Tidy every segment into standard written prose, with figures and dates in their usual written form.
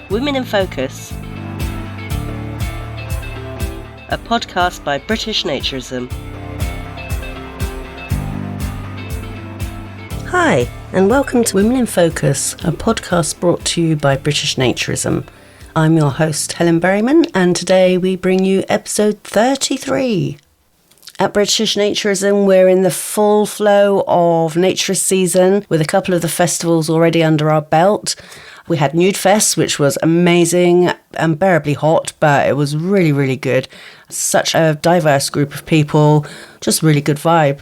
Women in Focus, a podcast by British Naturism. Hi, and welcome to Women in Focus, a podcast brought to you by British Naturism. I'm your host, Helen Berryman, and today we bring you episode 33. At British Naturism, we're in the full flow of naturist season with a couple of the festivals already under our belt. We had Nude Fest, which was amazing, unbearably hot, but it was really, really good. Such a diverse group of people, just really good vibe.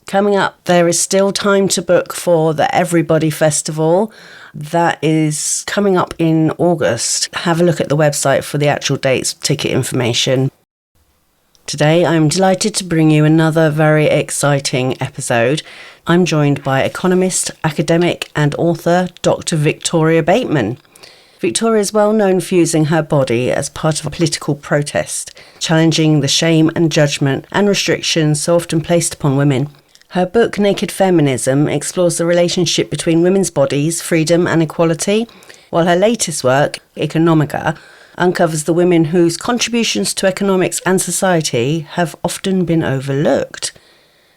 Coming up, there is still time to book for the Everybody Festival. That is coming up in August. Have a look at the website for the actual dates, ticket information. Today, I'm delighted to bring you another very exciting episode. I'm joined by economist, academic and author Dr Victoria Bateman. Victoria is well known for using her body as part of a political protest, challenging the shame and judgment and restrictions so often placed upon women. Her book, Naked Feminism, explores the relationship between women's bodies, freedom and equality, while her latest work, Economica, uncovers the women whose contributions to economics and society have often been overlooked.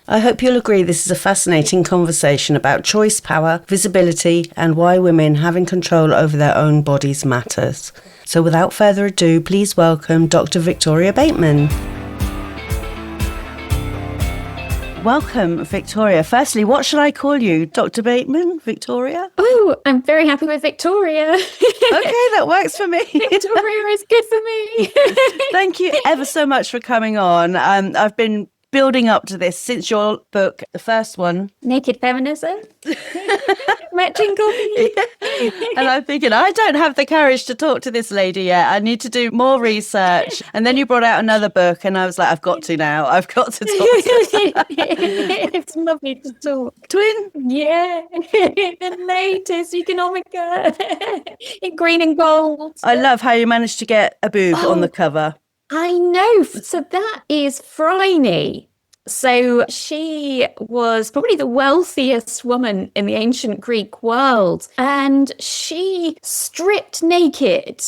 I hope you'll agree this is a fascinating conversation about choice, power, visibility, and why women having control over their own bodies matters. So without further ado, please welcome Dr. Victoria Bateman. Welcome, Victoria. Firstly, what should I call you? Dr. Bateman? Victoria? Oh, I'm very happy with Victoria. Okay, that works for me. Victoria is good for me. Thank you ever so much for coming on. I've been building up to this since your book, the first one. Naked Feminism. Met Jingle. And I'm thinking, I don't have the courage to talk to this lady yet. I need to do more research. And then you brought out another book and I was like, I've got to now. I've got to talk to her. It's lovely to talk. Twin? Yeah. The latest Economica. In green and gold. I love how you managed to get a boob on the cover. I know. So that is Phryne. So she was probably the wealthiest woman in the ancient Greek world. And she stripped naked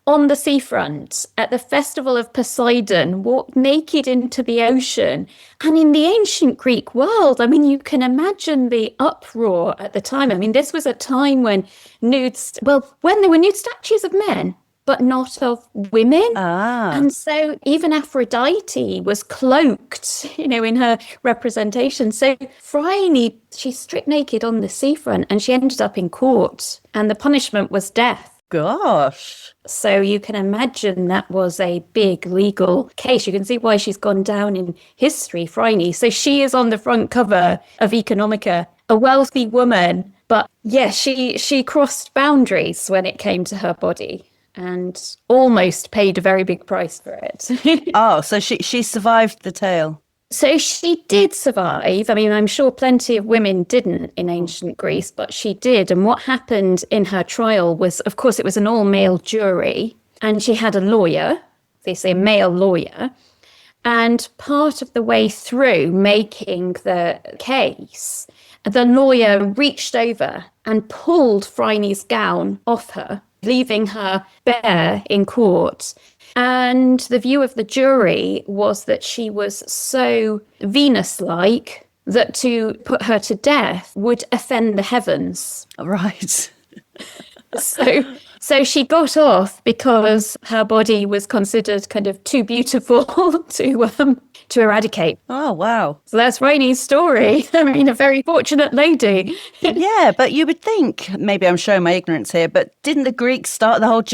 on the seafront at the festival of Poseidon, walked naked into the ocean. And in the ancient Greek world, I mean, you can imagine the uproar at the time. I mean, this was a time when when there were nude statues of men, but not of women. And so even Aphrodite was cloaked, in her representation. So Phryne, she stripped naked on the seafront and she ended up in court and the punishment was death. Gosh. So you can imagine that was a big legal case. You can see why she's gone down in history, Phryne. So she is on the front cover of Economica, a wealthy woman. But yeah, she crossed boundaries when it came to her body. And almost paid a very big price for it. Oh, so she survived the tale. So she did survive. I mean, I'm sure plenty of women didn't in ancient Greece, but she did. And what happened in her trial was, of course, it was an all-male jury. And she had a lawyer, they say a male lawyer. And part of the way through making the case, the lawyer reached over and pulled Phryne's gown off her, leaving her bare in court. And the view of the jury was that she was so Venus-like that to put her to death would offend the heavens. Right. So she got off because her body was considered kind of too beautiful to eradicate. Oh, wow. So that's Phryne's story. I mean, a very fortunate lady. Yeah, but you would think, maybe I'm showing my ignorance here, but didn't the Greeks start the whole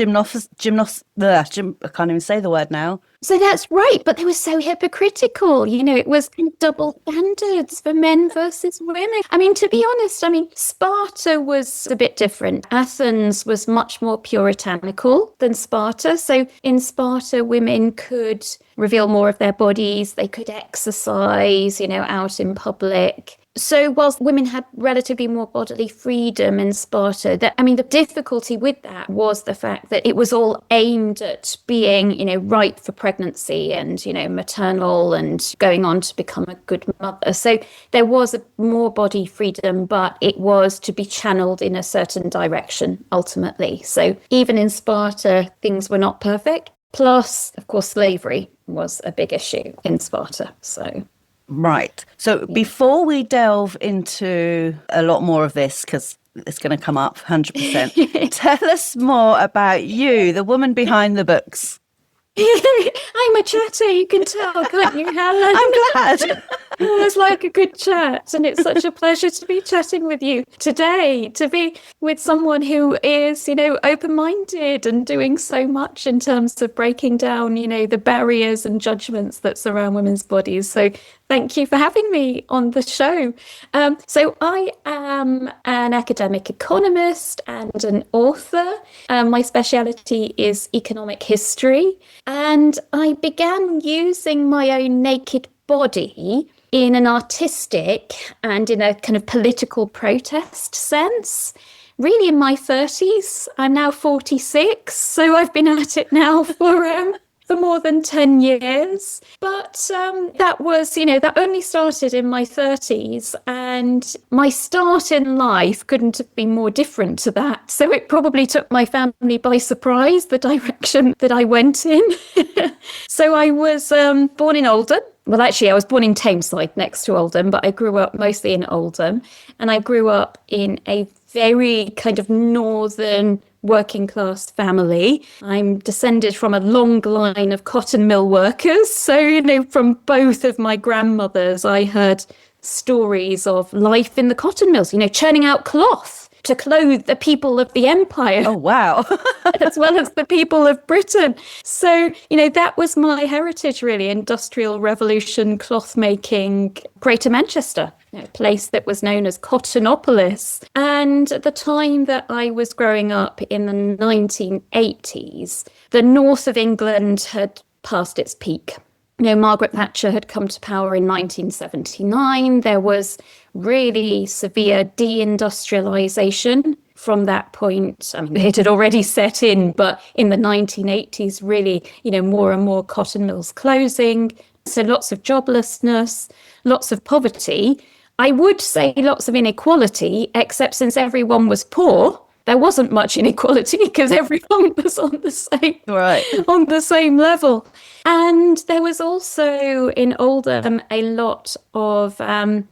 I can't even say the word now. So that's right, but they were so hypocritical. It was double standards for men versus women. I mean, to be honest, Sparta was a bit different. Athens was much more puritanical than Sparta. So in Sparta, women could reveal more of their bodies. They could exercise, out in public. So whilst women had relatively more bodily freedom in Sparta, the difficulty with that was the fact that it was all aimed at being, right for pregnancy and, maternal and going on to become a good mother. So there was more body freedom, but it was to be channeled in a certain direction ultimately. So even in Sparta, things were not perfect. Plus, of course, slavery was a big issue in Sparta. So... Right. So before we delve into a lot more of this, because it's going to come up 100%, tell us more about you, the woman behind the books. I'm a chatter, you can tell, can't you, Helen? I'm glad. It's like a good chat, and it's such a pleasure to be chatting with you today, to be with someone who is, open-minded and doing so much in terms of breaking down, the barriers and judgments that surround women's bodies. So thank you for having me on the show. So I am an academic economist and an author. My speciality is economic history, and I began using my own naked body in an artistic and in a kind of political protest sense, really in my 30s. I'm now 46, so I've been at it now for more than 10 years. But that was, that only started in my 30s, and my start in life couldn't have been more different to that. So it probably took my family by surprise, the direction that I went in. So I was born in Oldham. Well, actually, I was born in Tameside next to Oldham, but I grew up mostly in Oldham. And I grew up in a very kind of northern working class family. I'm descended from a long line of cotton mill workers. So, from both of my grandmothers, I heard stories of life in the cotton mills, churning out cloth to clothe the people of the empire. Oh, wow. As well as the people of Britain. So, that was my heritage, really. Industrial revolution, cloth making, Greater Manchester, a place that was known as Cottonopolis. And at the time that I was growing up in the 1980s, the north of England had passed its peak. Margaret Thatcher had come to power in 1979. There was really severe deindustrialization from that point. It had already set in, but in the 1980s, really, more and more cotton mills closing. So lots of joblessness, lots of poverty. I would say lots of inequality, except since everyone was poor, there wasn't much inequality because everyone was on the same level. And there was also in Oldham a lot of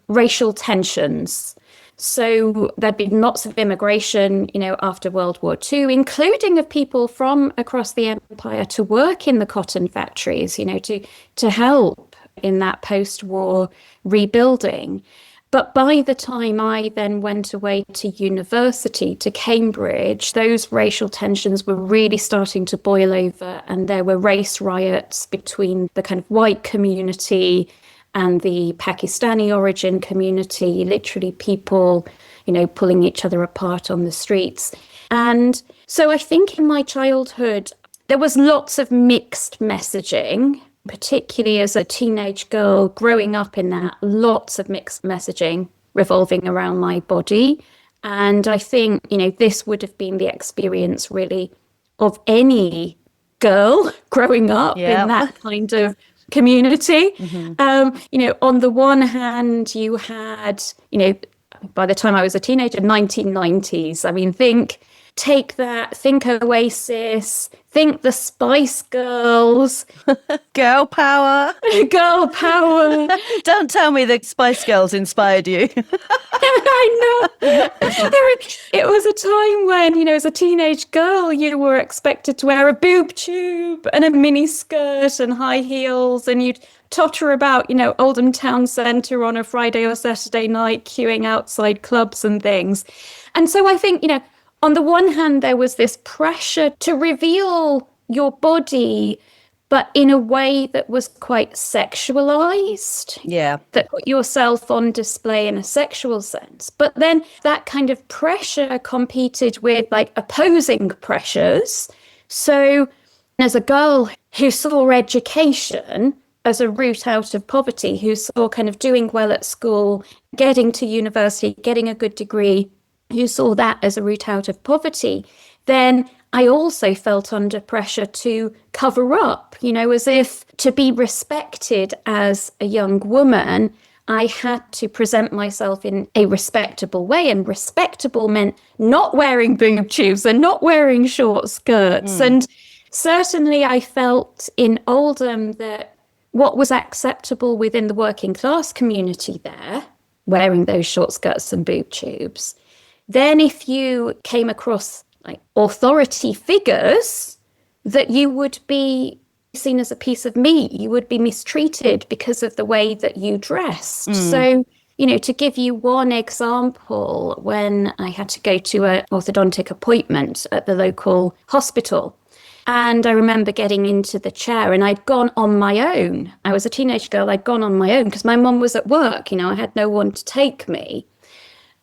racial tensions. So there'd been lots of immigration, after World War II, including of people from across the empire to work in the cotton factories, to help in that post-war rebuilding. But by the time I then went away to university, to Cambridge, those racial tensions were really starting to boil over, and there were race riots between the kind of white community and the Pakistani origin community, literally people, pulling each other apart on the streets. And so I think in my childhood, there was lots of mixed messaging, particularly as a teenage girl growing up in that, lots of mixed messaging revolving around my body. And I think, this would have been the experience really of any girl growing up in that kind of community. Mm-hmm. On the one hand, you had, by the time I was a teenager, 1990s. Take that, think Oasis, think the Spice Girls. Girl power. Girl power. Don't tell me the Spice Girls inspired you. I know. It was a time when, as a teenage girl, you were expected to wear a boob tube and a mini skirt and high heels, and you'd totter about, Oldham Town Centre on a Friday or Saturday night, queuing outside clubs and things. And so I think, on the one hand, there was this pressure to reveal your body, but in a way that was quite sexualized. Yeah. That put yourself on display in a sexual sense. But then that kind of pressure competed with opposing pressures. So as a girl who saw education as a route out of poverty, who saw kind of doing well at school, getting to university, getting a good degree, who saw that as a route out of poverty, then I also felt under pressure to cover up, as if to be respected as a young woman, I had to present myself in a respectable way. And respectable meant not wearing boob tubes and not wearing short skirts. And certainly I felt in Oldham that what was acceptable within the working class community there, wearing those short skirts and boob tubes. Then if you came across like authority figures, that you would be seen as a piece of meat, you would be mistreated because of the way that you dressed. So, to give you one example, when I had to go to an orthodontic appointment at the local hospital, and I remember getting into the chair and I'd gone on my own. I was a teenage girl, I'd gone on my own because my mum was at work, I had no one to take me.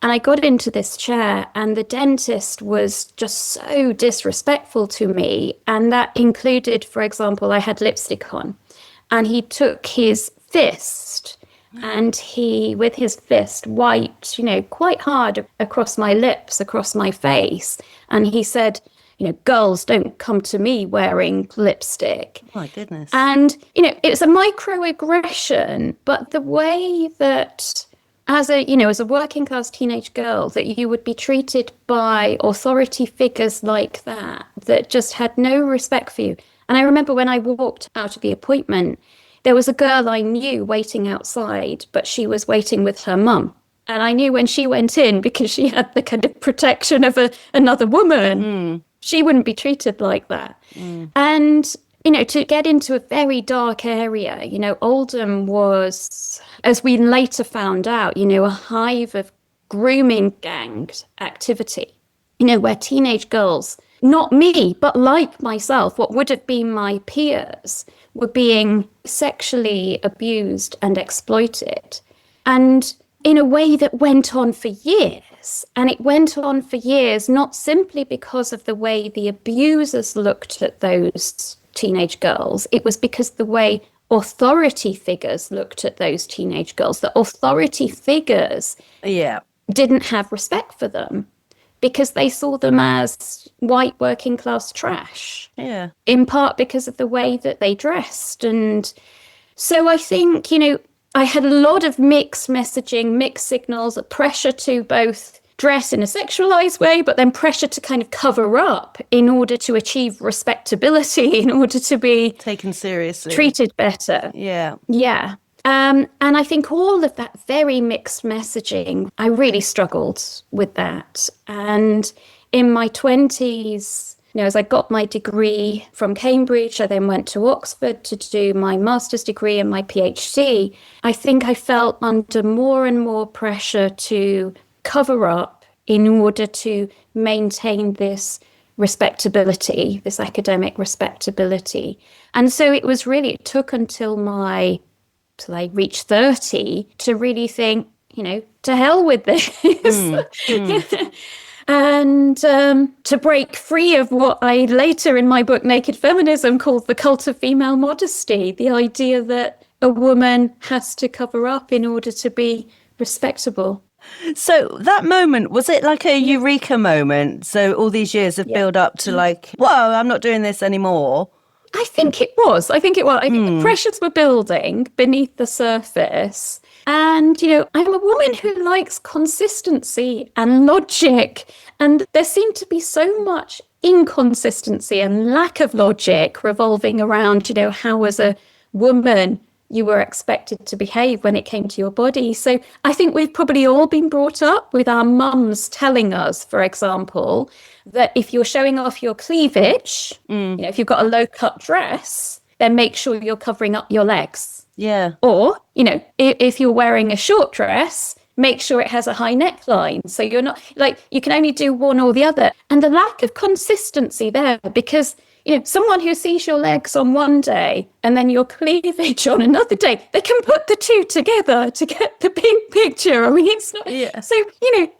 And I got into this chair and the dentist was just so disrespectful to me. And that included, for example, I had lipstick on and he took his fist and he, with his fist, wiped, quite hard across my lips, across my face. And he said, girls don't come to me wearing lipstick. Oh, my goodness. And, it's a microaggression, but the way that as a working class teenage girl, that you would be treated by authority figures like that just had no respect for you. And I remember when I walked out of the appointment, there was a girl I knew waiting outside, but she was waiting with her mum. And I knew when she went in, because she had the kind of protection of another woman, she wouldn't be treated like that. And to get into a very dark area, Oldham was, as we later found out, a hive of grooming gang activity, where teenage girls, not me, but like myself, what would have been my peers, were being sexually abused and exploited. And in a way that went on for years. And it went on for years, not simply because of the way the abusers looked at those teenage girls. It was because the way authority figures looked at those teenage girls, the authority figures didn't have respect for them because they saw them as white working class trash. Yeah. In part because of the way that they dressed. And so I think, I had a lot of mixed messaging, mixed signals, a pressure to both dress in a sexualized way, but then pressure to kind of cover up in order to achieve respectability, in order to be taken seriously, treated better. Yeah. And I think all of that very mixed messaging, I really struggled with that. And in my 20s, as I got my degree from Cambridge, I then went to Oxford to do my master's degree and my PhD. I think I felt under more and more pressure to cover up in order to maintain this respectability, this academic respectability. And so it took until I reached 30 to really think, to hell with this. And to break free of what I later in my book, Naked Feminism, called the cult of female modesty, the idea that a woman has to cover up in order to be respectable. So that moment, was it like a eureka moment? So all these years of build up to whoa, I'm not doing this anymore. I think it was. I think the pressures were building beneath the surface. And, I'm a woman who likes consistency and logic. And there seemed to be so much inconsistency and lack of logic revolving around, how as a woman you were expected to behave when it came to your body. So I think we've probably all been brought up with our mums telling us, for example, that if you're showing off your cleavage, if you've got a low-cut dress, then make sure you're covering up your legs. Yeah. Or, if you're wearing a short dress, make sure it has a high neckline. So you're not, you can only do one or the other. And the lack of consistency there, because someone who sees your legs on one day and then your cleavage on another day, they can put the two together to get the big picture. I mean, it's not. Yeah. So,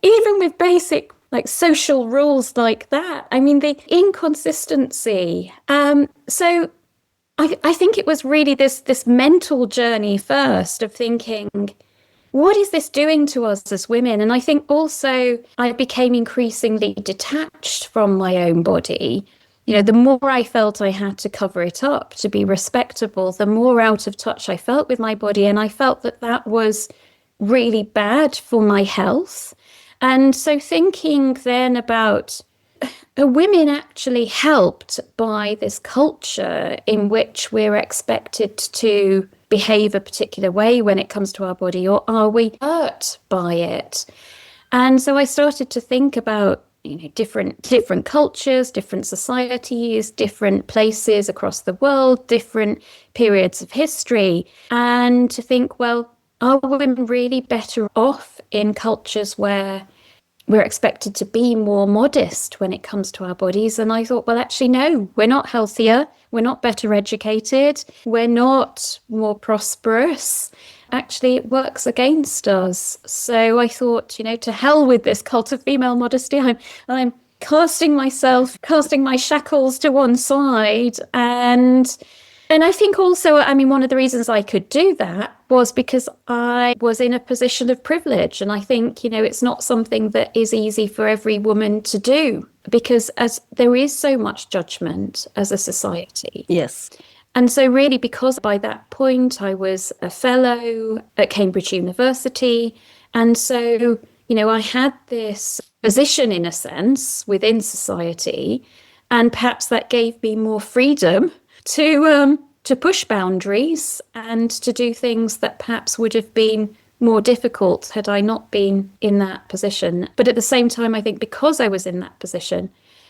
even with basic social rules like that, I mean, the inconsistency. So I think it was really this mental journey first of thinking, what is this doing to us as women? And I think also I became increasingly detached from my own body. The more I felt I had to cover it up to be respectable, the more out of touch I felt with my body. And I felt that was really bad for my health. And so thinking then about women actually helped by this culture in which we're expected to behave a particular way when it comes to our body, or are we hurt by it? And so I started to think about different cultures, different societies, different places across the world, different periods of history, and to think, well, are women really better off in cultures where we're expected to be more modest when it comes to our bodies? And I thought, well, actually, no, we're not healthier. We're not better educated. We're not more prosperous. Actually, it works against us. So I thought, to hell with this cult of female modesty. I'm casting my shackles to one side. And I think also, one of the reasons I could do that was because I was in a position of privilege. And I think, it's not something that is easy for every woman to do, because as there is so much judgment as a society. Yes. And so really, because by that point I was a fellow at Cambridge University. And so, I had this position in a sense within society, and perhaps that gave me more freedom to push boundaries and to do things that perhaps would have been more difficult had I not been in that position. But at the same time, I think because I was in that position,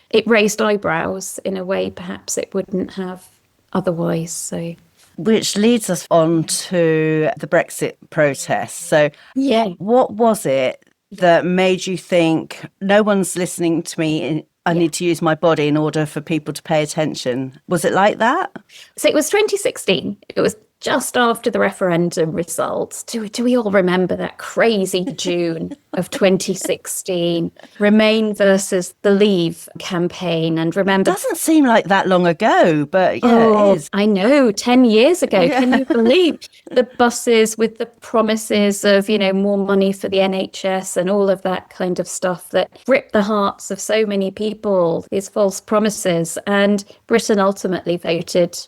it raised eyebrows in a way perhaps it wouldn't have otherwise. So, which leads us on to the Brexit protests. So yeah, what was it that made you think, no one's listening to me, I need to use my body in order for people to pay attention? Was it like that? So it was 2016. It was just after the referendum results. Do we all remember that crazy June of 2016? Remain versus the Leave campaign. And remember... Doesn't seem like that long ago, but yeah, it is. I know, 10 years ago. Yeah. Can you believe the buses with the promises of, more money for the NHS and all of that kind of stuff that ripped the hearts of so many people, these false promises. And Britain ultimately voted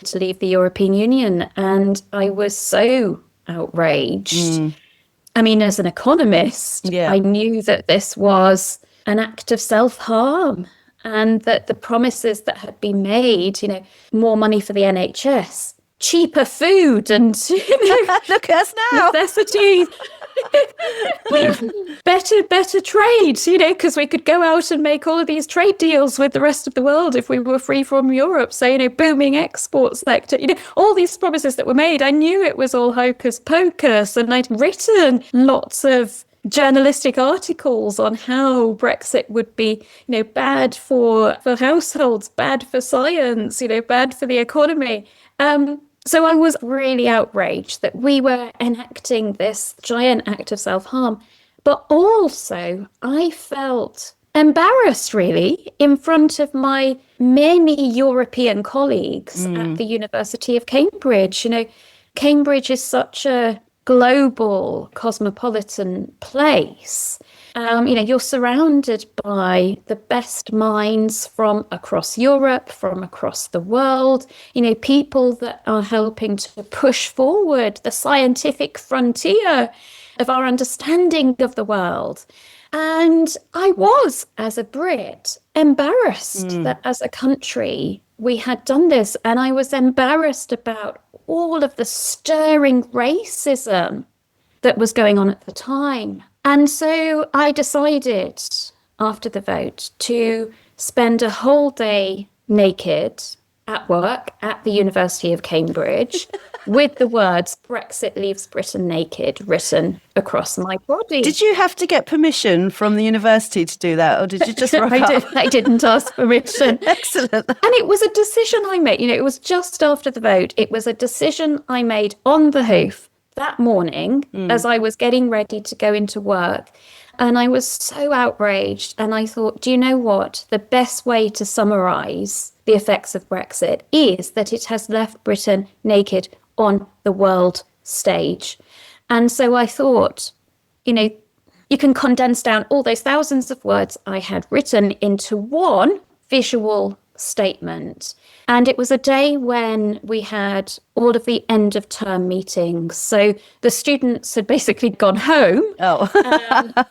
to leave the European Union. And I was so outraged. As an economist, I knew that this was an act of self-harm, and that the promises that had been made, more money for the NHS, cheaper food, and look at us now, necessities. better trade, because we could go out and make all of these trade deals with the rest of the world if we were free from Europe. So, booming export sector, all these promises that were made. I knew it was all hocus pocus, and I'd written lots of journalistic articles on how Brexit would be, bad for households, bad for science, bad for the economy. So I was really outraged that we were enacting this giant act of self-harm. But also I felt embarrassed, really, in front of my many European colleagues at the University of Cambridge. Cambridge is such a global, cosmopolitan place. You're surrounded by the best minds from across Europe, from across the world, people that are helping to push forward the scientific frontier of our understanding of the world. And I was, as a Brit, embarrassed that as a country we had done this. And I was embarrassed about all of the stirring racism that was going on at the time. And so I decided after the vote to spend a whole day naked at work at the University of Cambridge with the words "Brexit leaves Britain naked" written across my body. Did you have to get permission from the university to do that, or did you just rock up? I didn't ask permission. Excellent. And it was a decision I made. It was just after the vote. It was a decision I made on the hoof that morning as I was getting ready to go into work. And I was so outraged. And I thought, do you know what? The best way to summarise the effects of Brexit is that it has left Britain naked on the world stage. And so I thought, you can condense down all those thousands of words I had written into one visual statement. And it was a day when we had all of the end of term meetings. So the students had basically gone home.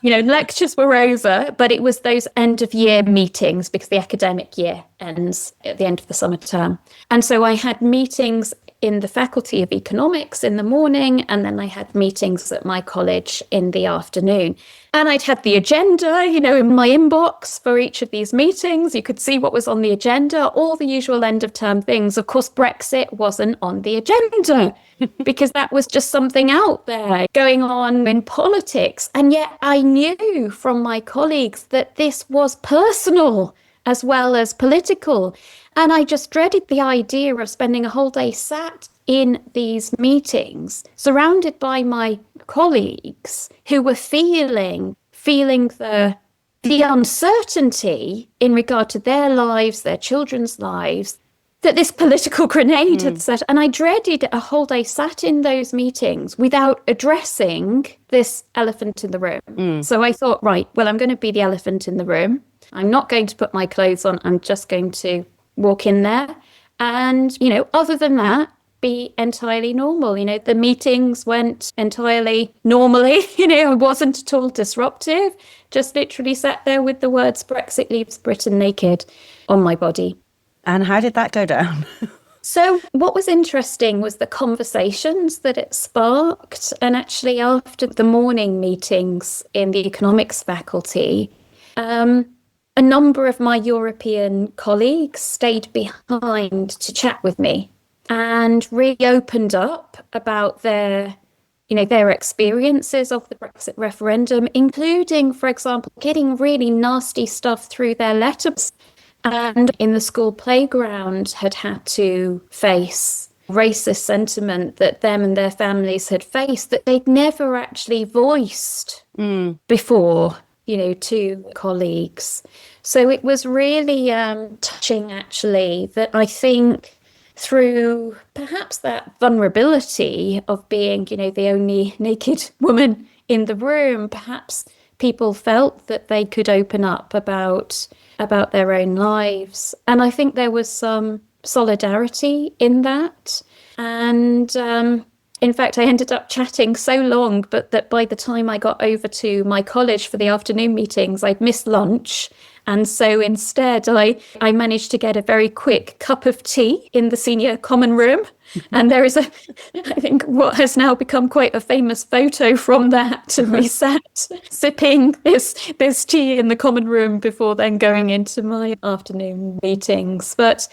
Lectures were over, but it was those end of year meetings because the academic year ends at the end of the summer term. And so I had meetings in the Faculty of Economics in the morning, and then I had meetings at my college in the afternoon. And I'd had the agenda, in my inbox for each of these meetings. You could see what was on the agenda, all the usual end of term things. Of course, Brexit wasn't on the agenda because that was just something out there going on in politics. And yet I knew from my colleagues that this was personal as well as political. And I just dreaded the idea of spending a whole day sat in these meetings, surrounded by my colleagues who were feeling the uncertainty in regard to their lives, their children's lives, that this political grenade had set. And I dreaded a whole day sat in those meetings without addressing this elephant in the room. So I thought, right, well, I'm going to be the elephant in the room. I'm not going to put my clothes on. I'm just going to walk in there. And, other than that, be entirely normal. The meetings went entirely normally. It wasn't at all disruptive. Just literally sat there with the words "Brexit leaves Britain naked" on my body. And how did that go down? So what was interesting was the conversations that it sparked. And actually, after the morning meetings in the economics faculty, a number of my European colleagues stayed behind to chat with me and really opened up about their experiences of the Brexit referendum, including, for example, getting really nasty stuff through their letters, and in the school playground had to face racist sentiment that them and their families had faced that they'd never actually voiced before, to colleagues. So it was really touching, actually, that I think through perhaps that vulnerability of being, the only naked woman in the room, perhaps people felt that they could open up about their own lives. And I think there was some solidarity in that. And in fact, I ended up chatting so long, but that by the time I got over to my college for the afternoon meetings, I'd missed lunch. And so instead, I managed to get a very quick cup of tea in the senior common room. And there is I think, what has now become quite a famous photo from that. And we sat sipping this tea in the common room before then going into my afternoon meetings. But,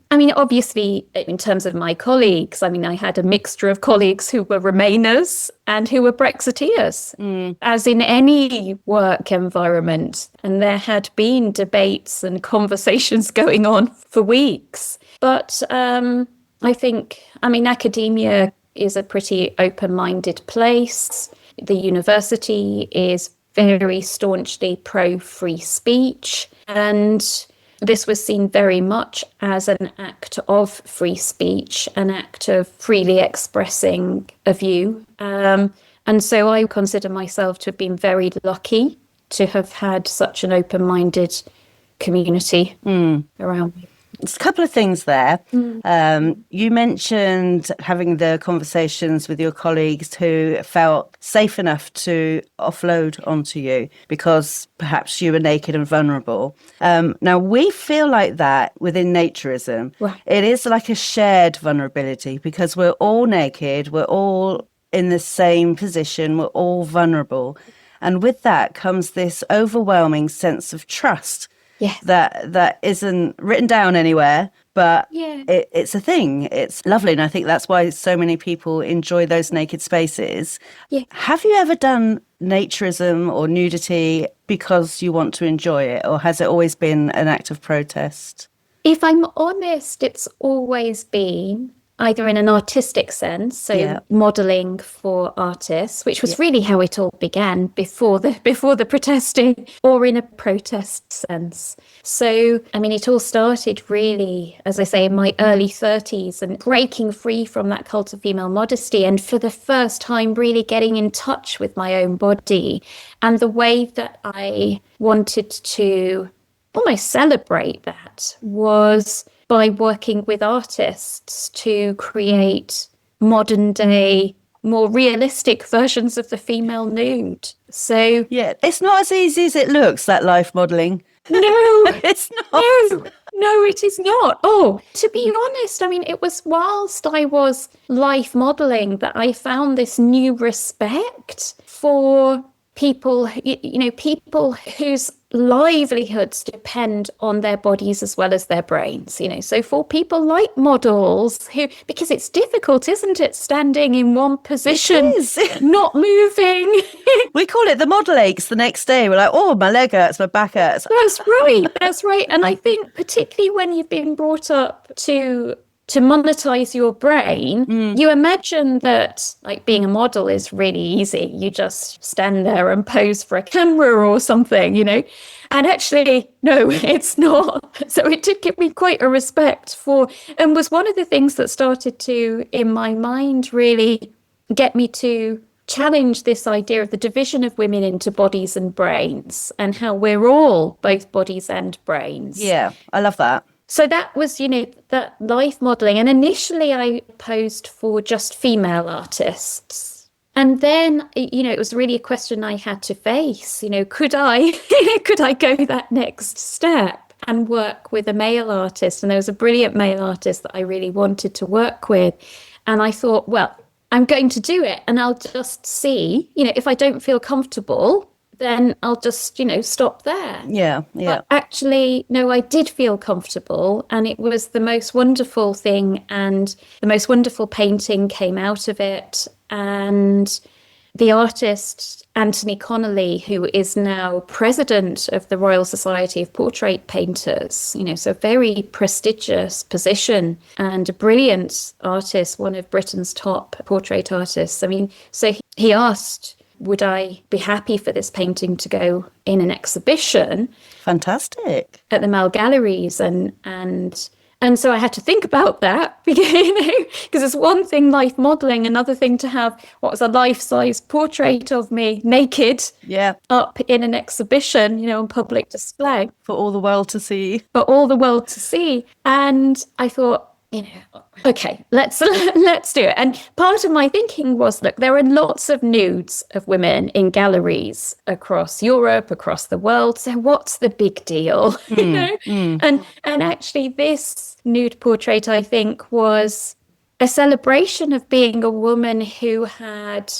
I mean, obviously, in terms of my colleagues, I had a mixture of colleagues who were Remainers and who were Brexiteers, as in any work environment. And there had been debates and conversations going on for weeks. But I think, academia is a pretty open-minded place. The university is very staunchly pro-free speech. And this was seen very much as an act of free speech, an act of freely expressing a view. And so I consider myself to have been very lucky to have had such an open-minded community around me. There's a couple of things there. You mentioned having the conversations with your colleagues who felt safe enough to offload onto you because perhaps you were naked and vulnerable. Now, we feel like that within naturism. Right. It is like a shared vulnerability because we're all naked, we're all in the same position, we're all vulnerable. And with that comes this overwhelming sense of trust. Yes. That isn't written down anywhere, but Yeah. it's a thing. It's lovely. And I think that's why so many people enjoy those naked spaces. Yeah. Have you ever done naturism or nudity because you want to enjoy it? Or has it always been an act of protest? If I'm honest, it's always been either in an artistic sense, so modelling for artists, which was really how it all began before the protesting, or in a protest sense. So, I mean, it all started really, as I say, in my early 30s and breaking free from that cult of female modesty, and for the first time really getting in touch with my own body. And the way that I wanted to almost celebrate that was by working with artists to create modern day, more realistic versions of the female nude. So yeah, it's not as easy as it looks, that life modelling. No, it's not. No, it is not. Oh, to be honest, I mean, it was whilst I was life modelling that I found this new respect for people, people whose livelihoods depend on their bodies as well as their brains, So for people like models who, because it's difficult, isn't it, standing in one position, not moving. We call it the model aches the next day. We're like, oh, my leg hurts, my back hurts. That's right. And I think particularly when you've been brought up to monetize your brain, you imagine that like being a model is really easy. You just stand there and pose for a camera or something, And actually, no, it's not. So it did give me quite a respect for, and was one of the things that started to, in my mind, really get me to challenge this idea of the division of women into bodies and brains, and how we're all both bodies and brains. Yeah, I love that. So that was, that life modelling. And initially I posed for just female artists. And then, it was really a question I had to face. Could I go that next step and work with a male artist? And there was a brilliant male artist that I really wanted to work with. And I thought, well, I'm going to do it. And I'll just see, if I don't feel comfortable, then I'll just, stop there. Yeah. But actually, no, I did feel comfortable, and it was the most wonderful thing, and the most wonderful painting came out of it. And the artist, Anthony Connolly, who is now president of the Royal Society of Portrait Painters, so very prestigious position, and a brilliant artist, one of Britain's top portrait artists. I mean, so he asked, would I be happy for this painting to go in an exhibition? Fantastic. At the Mall Galleries. And so I had to think about that, because it's one thing life modelling, another thing to have what was a life-size portrait of me naked up in an exhibition, on public display. For all the world to see. And I thought, okay, let's do it. And part of my thinking was, look, there are lots of nudes of women in galleries across Europe, across the world. So what's the big deal? And actually this nude portrait, I think, was a celebration of being a woman who had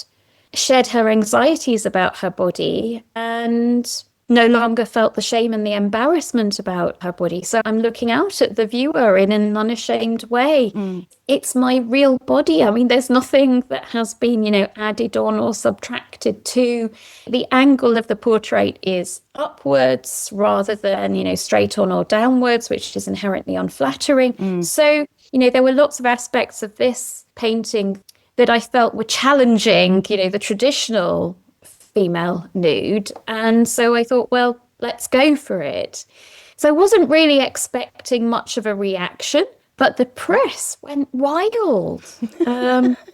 shared her anxieties about her body and no longer felt the shame and the embarrassment about her body. So I'm looking out at the viewer in an unashamed way. It's my real body. I mean, there's nothing that has been, added on or subtracted to. The angle of the portrait is upwards rather than, straight on or downwards, which is inherently unflattering. So, there were lots of aspects of this painting that I felt were challenging, the traditional female nude. And so I thought, well, let's go for it. So I wasn't really expecting much of a reaction, but the press went wild.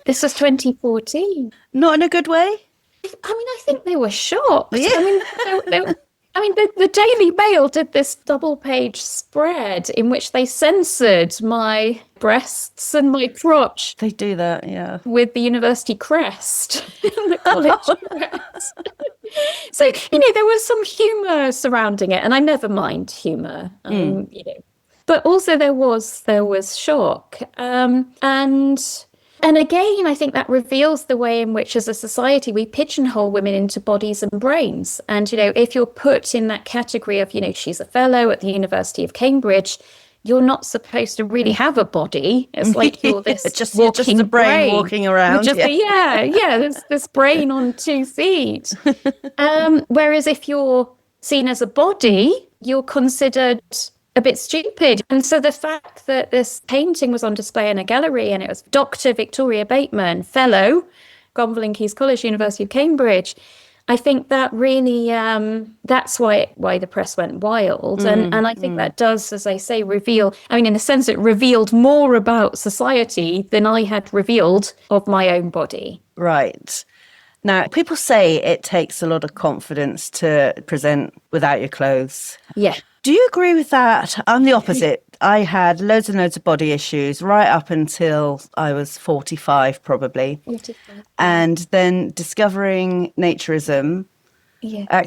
This was 2014. Not in a good way? I think they were shocked. Yeah. The Daily Mail did this double-page spread in which they censored my breasts and my crotch. They do that, yeah. With the university crest, the college crest. So, there was some humour surrounding it, and I never mind humour, But also there was shock. And again, I think that reveals the way in which, as a society, we pigeonhole women into bodies and brains. And, if you're put in that category of, she's a fellow at the University of Cambridge, you're not supposed to really have a body. It's like you're this just a brain walking around. There's this brain on 2 feet. Whereas if you're seen as a body, you're considered a bit stupid. And so the fact that this painting was on display in a gallery, and it was Dr Victoria Bateman, fellow, Gonville Caius College, University of Cambridge, I think that really, that's why the press went wild. And I think that does, as I say, reveal, I mean, in a sense, it revealed more about society than I had revealed of my own body. Right. Now, people say it takes a lot of confidence to present without your clothes. Yeah. Do you agree with that? I'm the opposite. I had loads and loads of body issues right up until I was 45, probably. 45. And then discovering naturism,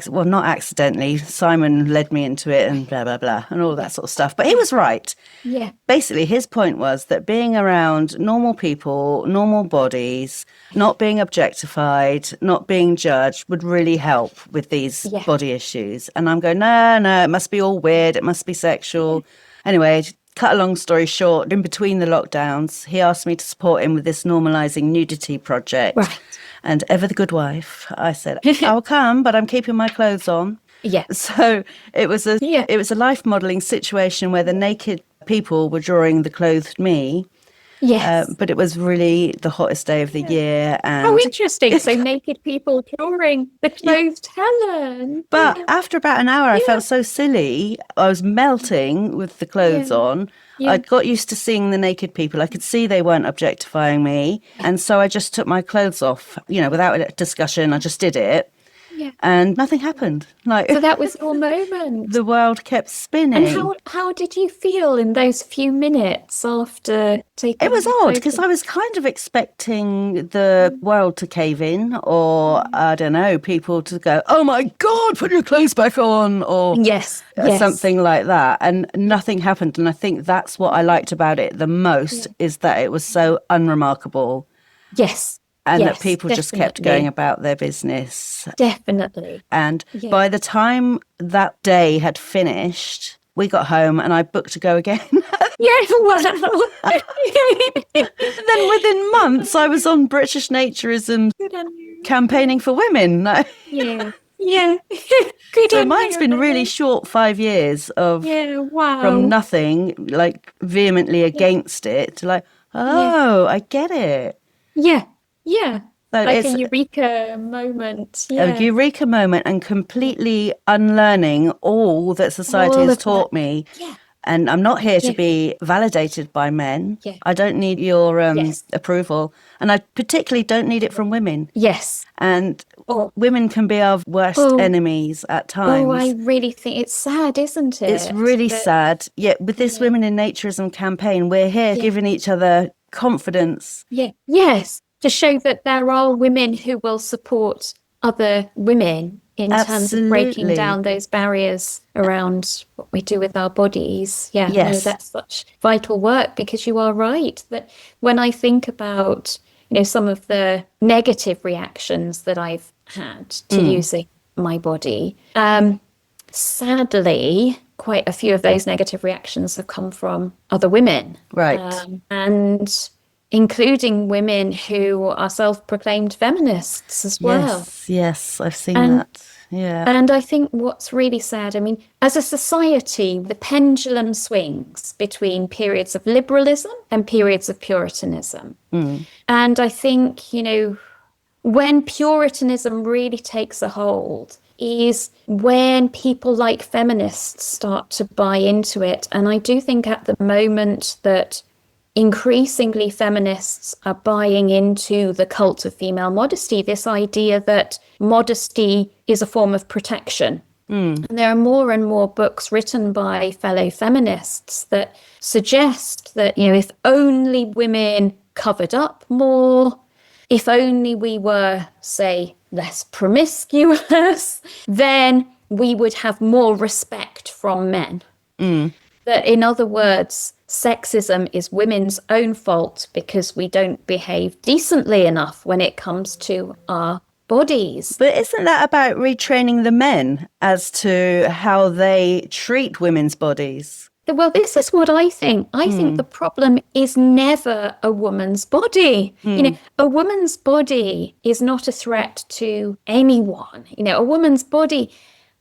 well, not accidentally, Simon led me into it and blah, blah, blah, and all that sort of stuff. But he was right. Yeah. Basically, his point was that being around normal people, normal bodies, not being objectified, not being judged would really help with these body issues. And I'm going, no, it must be all weird. It must be sexual. Anyway, cut a long story short, in between the lockdowns, he asked me to support him with this normalising nudity project. Right. And ever the good wife, I said, I'll come, but I'm keeping my clothes on. Yeah. So it was a life modelling situation where the naked people were drawing the clothed me. Yes. But it was really the hottest day of the year. And how interesting. So naked people drawing the clothed Helen. But after about an hour, I felt so silly. I was melting with the clothes on. I got used to seeing the naked people. I could see they weren't objectifying me. And so I just took my clothes off, without a discussion. I just did it. Yeah. And nothing happened. So that was your moment. The world kept spinning. And how did you feel in those few minutes after taking it was odd because I was kind of expecting the world to cave in, or I don't know, people to go, oh my God, put your clothes back on, or something like that. And nothing happened. And I think that's what I liked about it the most, is that it was so unremarkable. Yes. And that people just kept going about their business. Definitely. And by the time that day had finished, we got home and I booked to go again. Then within months, I was on British Naturism campaigning for women. Yeah. So mine's been really short 5 years of from nothing, like vehemently against it, to like, I get it. Yeah. So like a eureka moment. A eureka moment, and completely unlearning all that society has taught me. Yeah. And I'm not here to be validated by men. Yeah. I don't need your approval. And I particularly don't need it from women. Yes. And women can be our worst enemies at times. Oh, I really think it's sad, isn't it? It's really sad. Yet with this Women in Naturism campaign, we're here giving each other confidence. Yeah. Yes. To show that there are women who will support other women in terms of breaking down those barriers around what we do with our bodies. Yeah, yes. That's such vital work, because you are right that when I think about, some of the negative reactions that I've had to using my body, sadly, quite a few of those negative reactions have come from other women. Right. And including women who are self-proclaimed feminists as well. Yes, I've seen that. Yeah. And I think what's really sad, as a society, the pendulum swings between periods of liberalism and periods of Puritanism. And I think, when Puritanism really takes a hold is when people like feminists start to buy into it. And I do think at the moment that increasingly feminists are buying into the cult of female modesty, this idea that modesty is a form of protection. And there are more and more books written by fellow feminists that suggest that, if only women covered up more, if only we were, say, less promiscuous, then we would have more respect from men. That, in other words, sexism is women's own fault because we don't behave decently enough when it comes to our bodies. But isn't that about retraining the men as to how they treat women's bodies? Well, this is what I think. I think the problem is never a woman's body. A woman's body is not a threat to anyone. A woman's body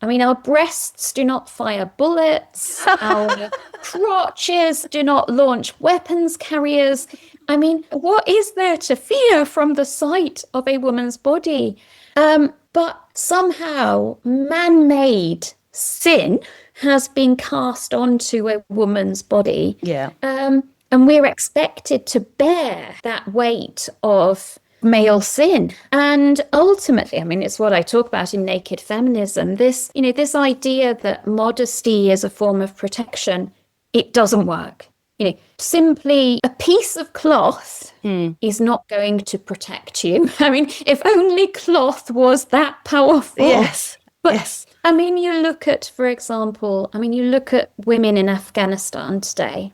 I mean, our breasts do not fire bullets. Our crotches do not launch weapons carriers. I mean, what is there to fear from the sight of a woman's body? But somehow man-made sin has been cast onto a woman's body. Yeah. And we're expected to bear that weight of male sin. And ultimately, I mean, it's what I talk about in Naked Feminism, this idea that modesty is a form of protection, it doesn't work. Simply a piece of cloth is not going to protect you. I mean, if only cloth was that powerful. Yes. But yes. I mean, you look at, for example, you look at women in Afghanistan today.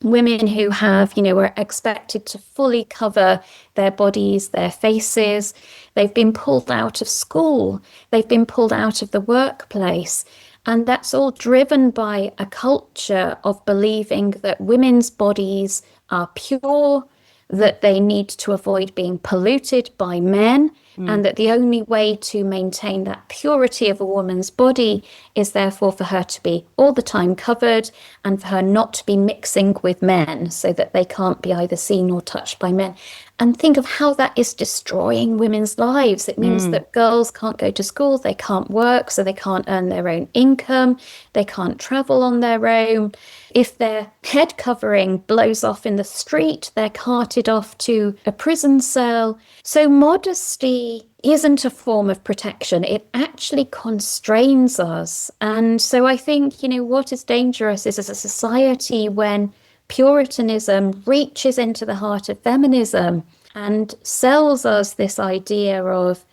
Women who are expected to fully cover their bodies, their faces. They've been pulled out of school. They've been pulled out of the workplace. And that's all driven by a culture of believing that women's bodies are pure, that they need to avoid being polluted by men, and that the only way to maintain that purity of a woman's body is therefore for her to be all the time covered and for her not to be mixing with men so that they can't be either seen or touched by men. And think of how that is destroying women's lives. It means that girls can't go to school, they can't work, so they can't earn their own income, they can't travel on their own. If their head covering blows off in the street, they're carted off to a prison cell. So modesty isn't a form of protection. It actually constrains us. And so I think, what is dangerous is as a society when Puritanism reaches into the heart of feminism and sells us this idea of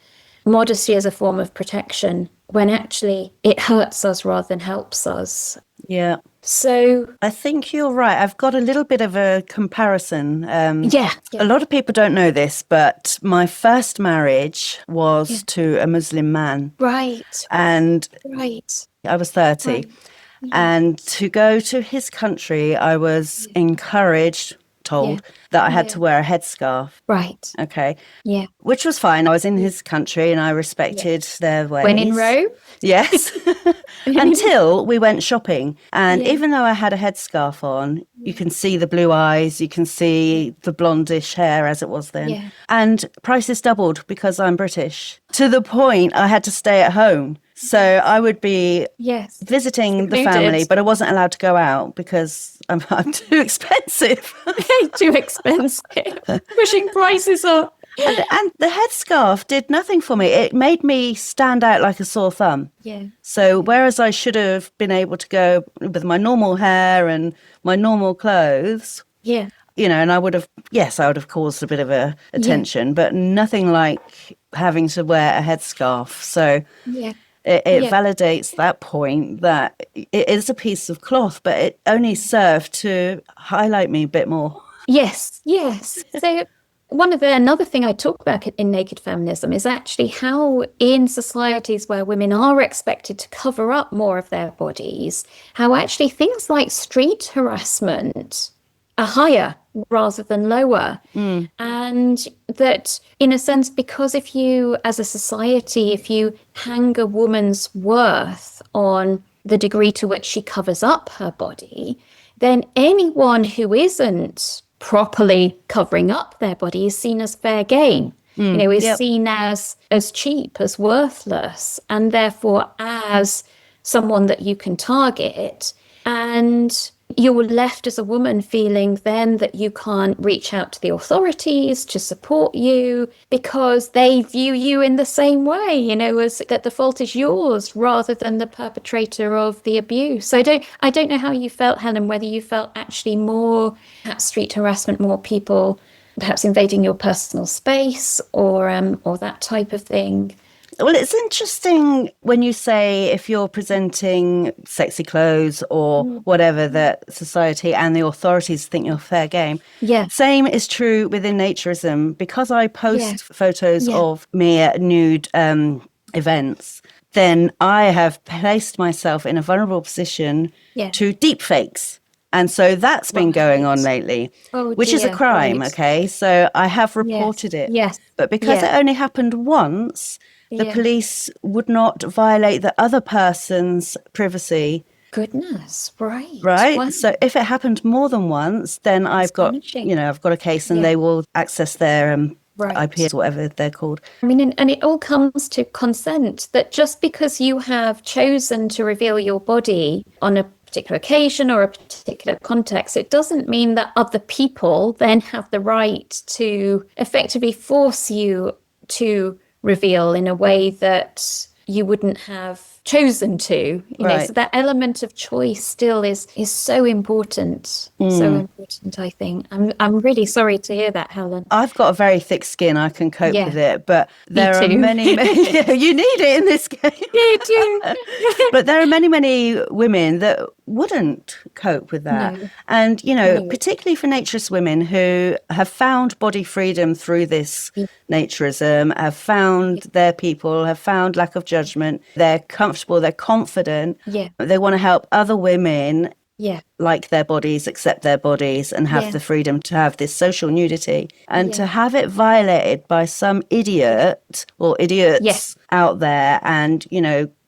modesty as a form of protection, when actually it hurts us rather than helps us. Yeah. So I think you're right. I've got a little bit of a comparison. Yeah. A lot of people don't know this, but my first marriage was to a Muslim man. Right. And Right. I was 30. Right. And to go to his country, I was told that I had to wear a headscarf. Right. Okay. Yeah. Which was fine. I was in his country and I respected their ways. When in Rome? Yes. Until we went shopping. And even though I had a headscarf on, you can see the blue eyes, you can see the blondish hair as it was then. Yeah. And prices doubled because I'm British. To the point I had to stay at home. So I would be visiting the family, but I wasn't allowed to go out because I'm too expensive. Too expensive. Pushing prices up. And the headscarf did nothing for me. It made me stand out like a sore thumb. Yeah. So whereas I should have been able to go with my normal hair and my normal clothes, and I would have caused a bit of attention, but nothing like having to wear a headscarf. So it validates that point that it is a piece of cloth, but it only served to highlight me a bit more. Yes. So another thing I talk about in Naked Feminism is actually how in societies where women are expected to cover up more of their bodies, how actually things like street harassment are higher rather than lower. And that, in a sense, because if you, as a society, if you hang a woman's worth on the degree to which she covers up her body, then anyone who isn't properly covering up their body is seen as fair game. Is seen as cheap, as worthless, and therefore as someone that you can target. And you're left as a woman feeling then that you can't reach out to the authorities to support you because they view you in the same way, as that the fault is yours rather than the perpetrator of the abuse. So I don't know how you felt, Helen, whether you felt actually more at street harassment, more people perhaps invading your personal space or that type of thing. Well, it's interesting when you say if you're presenting sexy clothes or whatever, that society and the authorities think you're fair game. Yeah. Same is true within naturism. Because I post photos of me at nude events, then I have placed myself in a vulnerable position to deepfakes. And so that's been going on lately, which is a crime, okay? So I have reported it. Yes. But because it only happened once, the police would not violate the other person's privacy. Goodness, right. Right. Wow. So if it happened more than once, then I've got a case and they will access their IPs, whatever they're called. I mean, and it all comes to consent, that just because you have chosen to reveal your body on a particular occasion or a particular context, it doesn't mean that other people then have the right to effectively force you to reveal in a way that you wouldn't have chosen to, so that element of choice still is so important. So important, I think. I'm really sorry to hear that, Helen. I've got a very thick skin. I can cope with it, but there are many you need it in this game. You do. But there are many women that wouldn't cope with that. No. And, particularly for naturist women who have found body freedom through this naturism, have found their people, have found lack of judgment, they're comfortable, they're confident, they want to help other women like their bodies, accept their bodies, and have the freedom to have this social nudity. And to have it violated by some idiot or idiots out there and,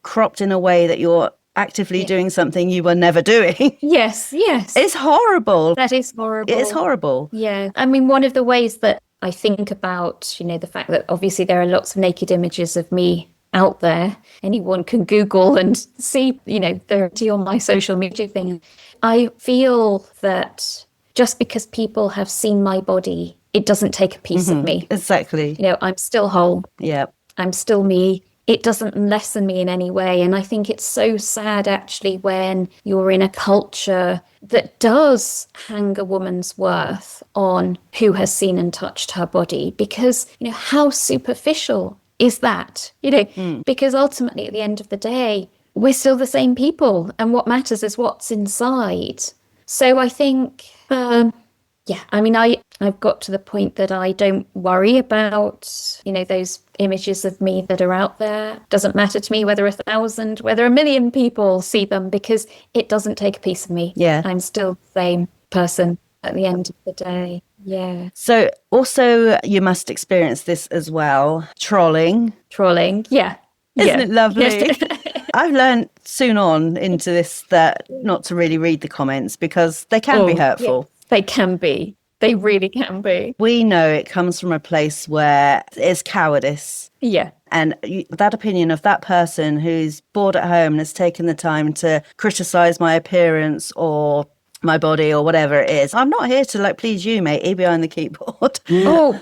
cropped in a way that you're actively doing something you were never doing. Yes. It's horrible. That is horrible. It is horrible. Yeah. I mean, one of the ways that I think about, the fact that obviously there are lots of naked images of me out there. Anyone can Google and see, they're on my social media thing. I feel that just because people have seen my body, it doesn't take a piece of me. Exactly. I'm still whole. Yeah. I'm still me. It doesn't lessen me in any way. And I think it's so sad, actually, when you're in a culture that does hang a woman's worth on who has seen and touched her body, because, how superficial is that? Because ultimately, at the end of the day, we're still the same people. And what matters is what's inside. So I think, I've got to the point that I don't worry about, those images of me that are out there. Doesn't matter to me whether 1,000, whether 1,000,000 people see them, because it doesn't take a piece of me. Yeah. I'm still the same person at the end of the day. Yeah. So also you must experience this as well. Trolling. Yeah. Isn't it lovely? I've learned soon on into this that not to really read the comments because they can be hurtful. Yeah. They can be. They really can be. We know it comes from a place where it's cowardice. Yeah. And that opinion of that person who's bored at home and has taken the time to criticize my appearance or my body or whatever it is. I'm not here to please you, matey, behind the keyboard. Well,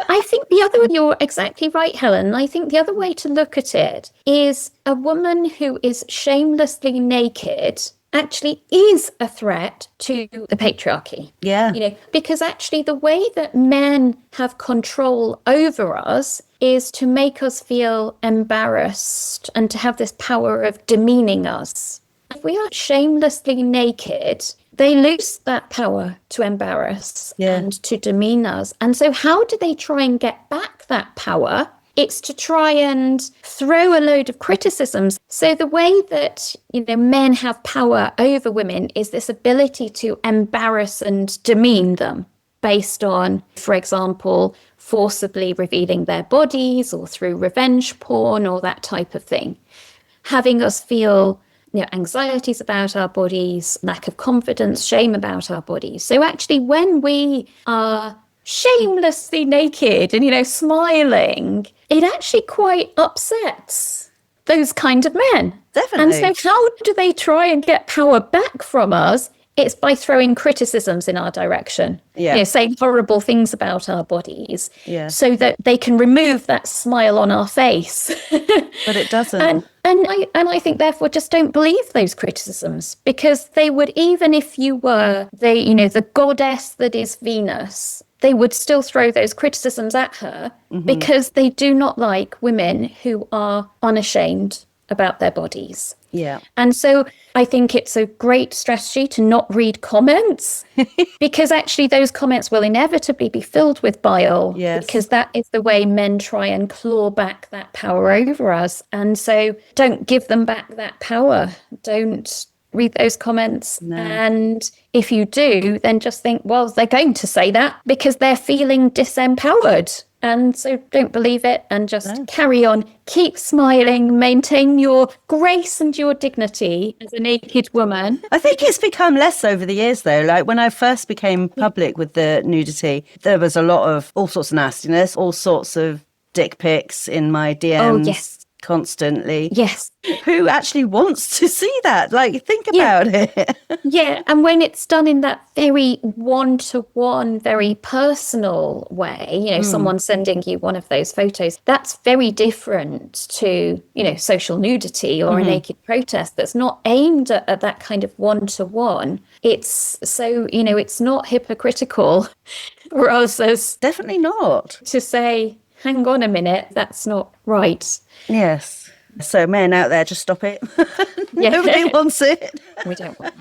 I think you're exactly right, Helen. I think the other way to look at it is a woman who is shamelessly naked actually is a threat to the patriarchy. Yeah. Because actually the way that men have control over us is to make us feel embarrassed and to have this power of demeaning us. If we are shamelessly naked, they lose that power to embarrass and to demean us. And so how do they try and get back that power? It's to try and throw a load of criticisms. So the way that, men have power over women is this ability to embarrass and demean them based on, for example, forcibly revealing their bodies or through revenge porn or that type of thing. Having us feel anxieties about our bodies, lack of confidence, shame about our bodies. So actually, when we are shamelessly naked and, smiling, it actually quite upsets those kind of men. Definitely. And so how do they try and get power back from us? It's by throwing criticisms in our direction, saying horrible things about our bodies, so that they can remove that smile on our face. But it doesn't. And I think, therefore, just don't believe those criticisms, because they would, even if you were the goddess that is Venus, they would still throw those criticisms at her because they do not like women who are unashamed about their bodies. Yeah. And so I think it's a great strategy to not read comments because actually those comments will inevitably be filled with bile, because that is the way men try and claw back that power over us. And so don't give them back that power. Don't read those comments. No. And if you do, then just think, well, they're going to say that because they're feeling disempowered. And so don't believe it and just carry on. Keep smiling, maintain your grace and your dignity as a naked woman. I think it's become less over the years, though. Like when I first became public with the nudity, there was a lot of all sorts of nastiness, all sorts of dick pics in my DMs. Oh, yes. Constantly. Yes. Who actually wants to see that? Like, think about it. Yeah. And when it's done in that very one-to-one, very personal way, you know, someone sending you one of those photos, that's very different to, you know, social nudity or a naked protest that's not aimed at that kind of one-to-one. It's so, you know, it's not hypocritical for us as Definitely not. to say, hang on a minute, that's not right. Yes. So men out there, just stop it. Yeah. Nobody wants it. We don't want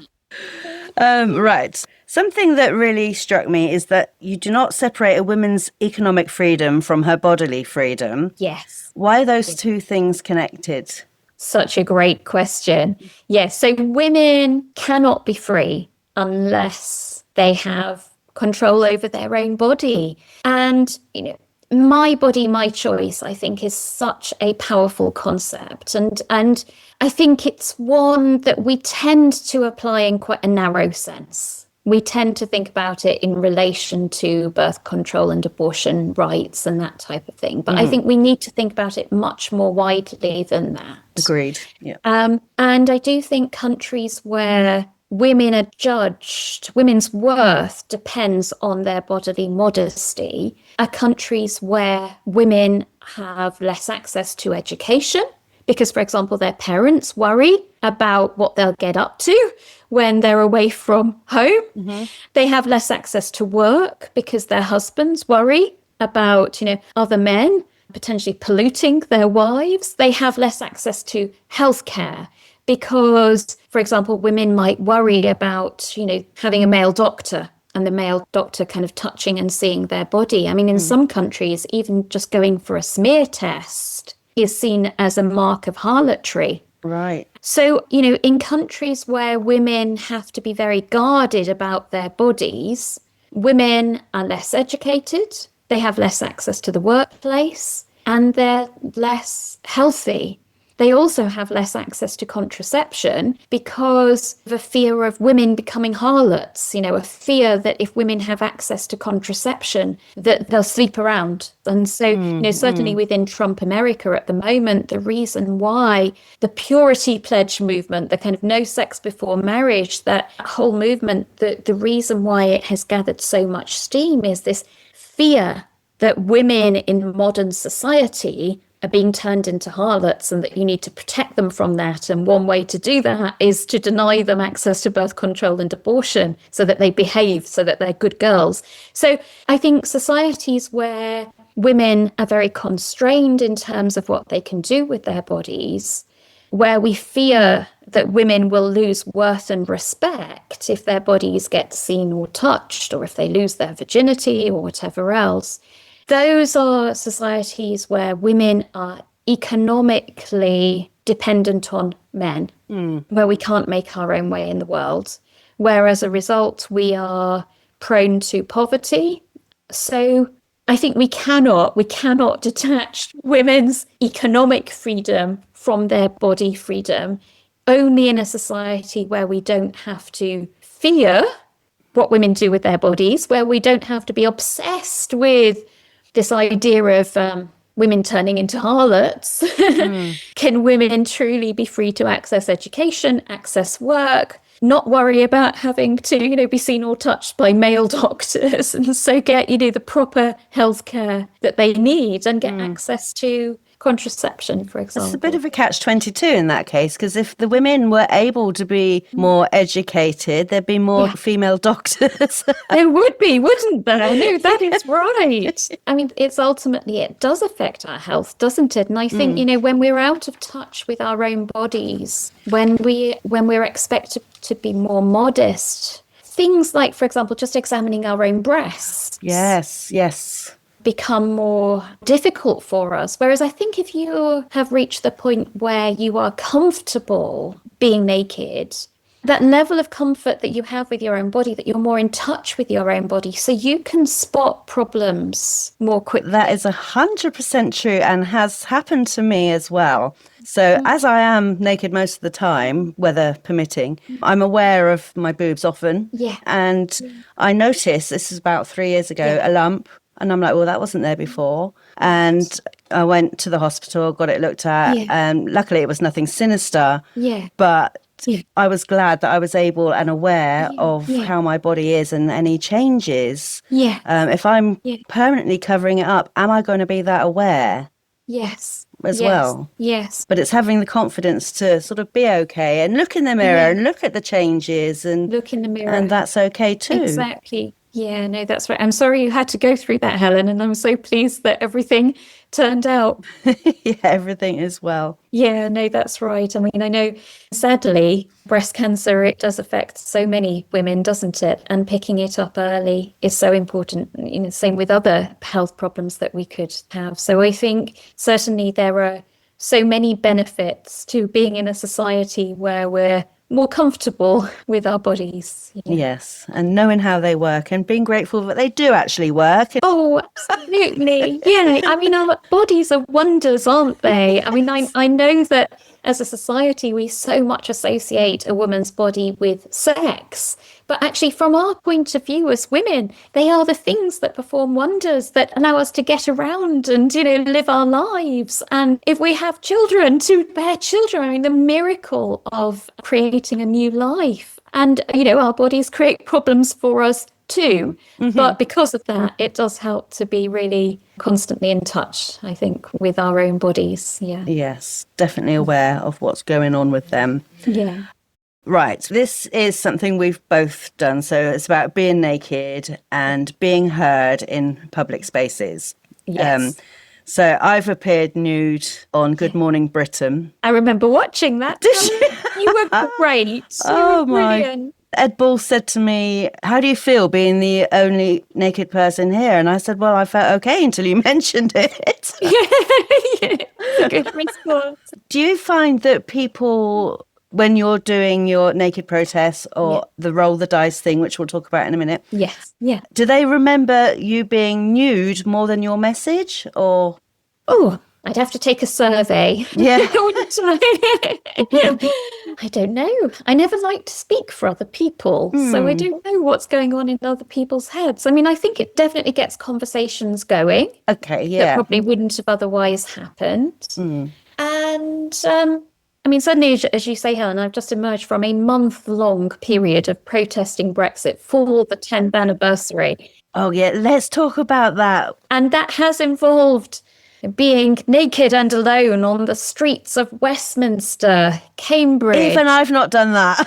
it. Right. Something that really struck me is that you do not separate a woman's economic freedom from her bodily freedom. Yes. Why are those two things connected? Such a great question. Yes. So women cannot be free unless they have control over their own body. And, you know, my body, my choice, I think, is such a powerful concept. And I think it's one that we tend to apply in quite a narrow sense. We tend to think about it in relation to birth control and abortion rights and that type of thing. But I think we need to think about it much more widely than that. Agreed. Yeah. And I do think countries where women are judged, women's worth depends on their bodily modesty, are countries where women have less access to education because, for example, their parents worry about what they'll get up to when they're away from home. They have less access to work because their husbands worry about, you know, other men potentially polluting their wives. They have less access to healthcare because, for example, women might worry about, you know, having a male doctor and the male doctor kind of touching and seeing their body. I mean, in some countries, even just going for a smear test is seen as a mark of harlotry. Right. So, you know, in countries where women have to be very guarded about their bodies, women are less educated, they have less access to the workplace, and they're less healthy. They also have less access to contraception because of a fear of women becoming harlots, you know, a fear that if women have access to contraception, that they'll sleep around. And so, you know, certainly within Trump America at the moment, the reason why the purity pledge movement, the kind of no sex before marriage, that whole movement, the reason why it has gathered so much steam is this fear that women in modern society are being turned into harlots and that you need to protect them from that. And one way to do that is to deny them access to birth control and abortion so that they behave, so that they're good girls. So I think societies where women are very constrained in terms of what they can do with their bodies, where we fear that women will lose worth and respect if their bodies get seen or touched, or if they lose their virginity or whatever else, those are societies where women are economically dependent on men, where we can't make our own way in the world, where as a result we are prone to poverty. So I think we cannot detach women's economic freedom from their body freedom, only in a society where we don't have to fear what women do with their bodies, where we don't have to be obsessed with this idea of women turning into harlots. Can women truly be free to access education, access work, not worry about having to, you know, be seen or touched by male doctors, and so get, you know, the proper healthcare that they need and get access to contraception, for example. It's a bit of a catch-22 in that case, because if the women were able to be more educated, there'd be more female doctors. There would be, wouldn't there? No, that is right. I mean, it does affect our health, doesn't it? And I think, you know, when we're out of touch with our own bodies, when we're expected to be more modest, things like, for example, just examining our own breasts. Yes. Become more difficult for us. Whereas I think if you have reached the point where you are comfortable being naked, that level of comfort that you have with your own body, that you're more in touch with your own body, so you can spot problems more quickly. That is 100% true and has happened to me as well. So as I am naked most of the time, weather permitting, I'm aware of my boobs often. Yeah. And I noticed, this is about 3 years ago, a lump. And I'm like, well, that wasn't there before. And I went to the hospital, got it looked at. And luckily it was nothing sinister. But I was glad that I was able and aware of how my body is and any changes. If I'm permanently covering it up, am I going to be that aware? As well. But it's having the confidence to sort of be okay and look in the mirror and look at the changes and look in the mirror. And that's okay too. Exactly. Yeah, no, that's right. I'm sorry you had to go through that, Helen, and I'm so pleased that everything turned out. Everything is well. Yeah, no, that's right. I mean, I know, sadly, breast cancer, it does affect so many women, doesn't it? And picking it up early is so important. You know, same with other health problems that we could have. So I think certainly there are so many benefits to being in a society where we're more comfortable with our bodies. Yes, and knowing how they work and being grateful that they do actually work. Oh, absolutely. Yeah, I mean, our bodies are wonders, aren't they? I mean, I know that as a society, we so much associate a woman's body with sex. But actually, from our point of view as women, they are the things that perform wonders, that allow us to get around and, you know, live our lives. And if we have children, to bear children, I mean, the miracle of creating a new life. And, you know, our bodies create problems for us too. But because of that, it does help to be really constantly in touch, I think, with our own bodies. Yes, definitely aware of what's going on with them. Right, this is something we've both done. So it's about being naked and being heard in public spaces. So I've appeared nude on Good Morning Britain. I remember watching that. Did you? You were great. Oh, my. Ed Bull said to me, how do you feel being the only naked person here? And I said, well, I felt okay until you mentioned it. Good response. Do you find that people, when you're doing your naked protests or the roll the dice thing, which we'll talk about in a minute, do they remember you being nude more than your message? Or I'd have to take a survey. I don't know. I never like to speak for other people, so I don't know what's going on in other people's heads. I mean, I think it definitely gets conversations going. That probably wouldn't have otherwise happened. And I mean, suddenly, as you say, Helen, I've just emerged from a month-long period of protesting Brexit for the 10th anniversary. Oh, yeah, let's talk about that. And that has involved being naked and alone on the streets of Westminster, Cambridge. Even I've not done that.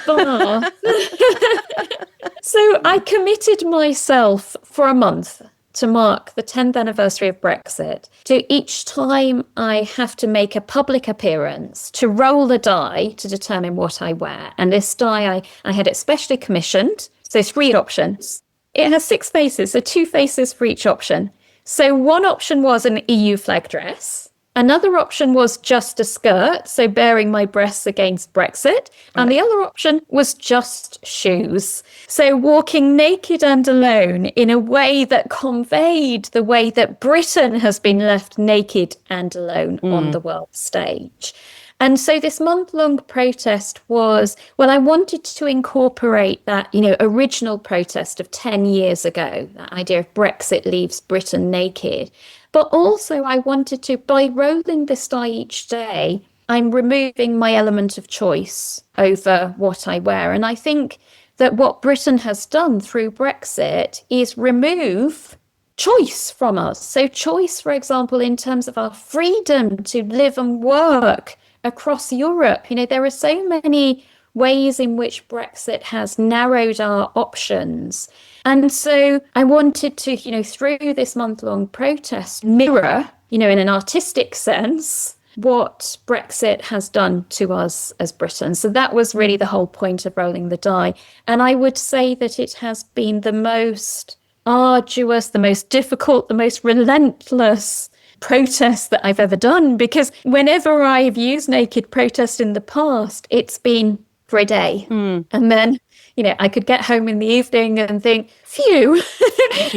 So I committed myself for a month to mark the 10th anniversary of Brexit, to each time I have to make a public appearance, to roll a die to determine what I wear. And this die, I had it specially commissioned. So 3 options. It has 6 faces, so 2 faces for each option. So one option was an EU flag dress. Another option was just a skirt, so bearing my breasts against Brexit. And the other option was just shoes. So walking naked and alone in a way that conveyed the way that Britain has been left naked and alone on the world stage. And so this month-long protest was, well, I wanted to incorporate that, you know, original protest of 10 years ago, that idea of Brexit leaves Britain naked. But also I wanted to, by rolling this die each day, I'm removing my element of choice over what I wear. And I think that what Britain has done through Brexit is remove choice from us. So choice, for example, in terms of our freedom to live and work across Europe. You know, there are so many ways in which Brexit has narrowed our options. And so I wanted to, you know, through this month-long protest, mirror, you know, in an artistic sense, what Brexit has done to us as Britain. So that was really the whole point of rolling the die. And I would say that it has been the most arduous, the most difficult, the most relentless protest that I've ever done, because whenever I've used naked protest in the past, it's been for a day. And then, I could get home in the evening and think, phew.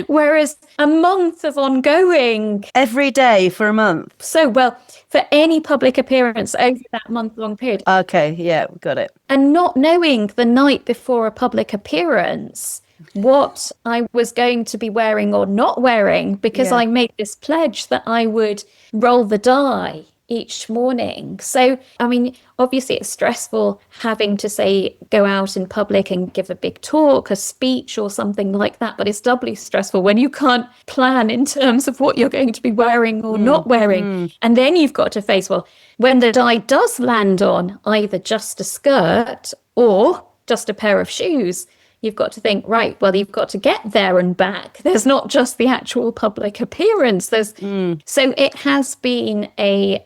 Whereas a month of ongoing. Every day for a month. So, well, for any public appearance over that month-long period. Okay, yeah, got it. And not knowing the night before a public appearance what I was going to be wearing or not wearing, because I made this pledge that I would roll the die each morning. So, I mean, obviously it's stressful having to say, go out in public and give a big talk, a speech or something like that. But it's doubly stressful when you can't plan in terms of what you're going to be wearing or not wearing. And then you've got to face, well, when the die does land on either just a skirt or just a pair of shoes, you've got to think, right, well, you've got to get there and back. There's not just the actual public appearance. So it has been a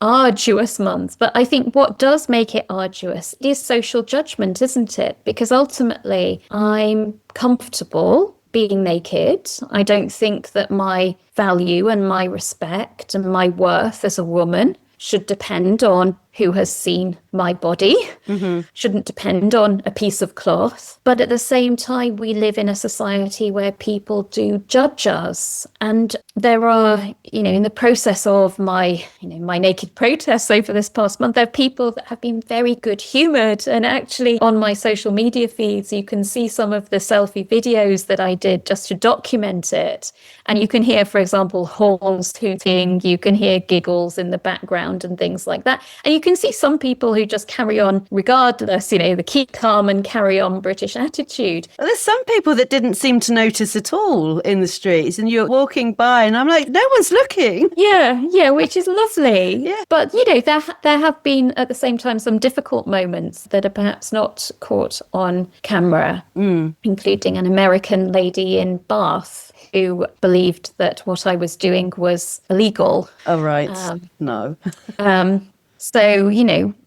arduous month. But I think what does make it arduous is social judgment, isn't it? Because ultimately, I'm comfortable being naked. I don't think that my value and my respect and my worth as a woman should depend on who has seen my body, shouldn't depend on a piece of cloth. But at the same time, we live in a society where people do judge us. And there are, in the process of my naked protests over this past month, there are people that have been very good humoured. And actually on my social media feeds, you can see some of the selfie videos that I did just to document it. And you can hear, for example, horns tooting, you can hear giggles in the background and things like that. And you can see some people who just carry on regardless, they keep calm and carry on British attitude. Well, there's some people that didn't seem to notice at all in the streets, and you're walking by and I'm like, no one's looking. Yeah, which is lovely. Yeah. But, there have been at the same time some difficult moments that are perhaps not caught on camera, including an American lady in Bath who believed that what I was doing was illegal. Oh, right. No. So,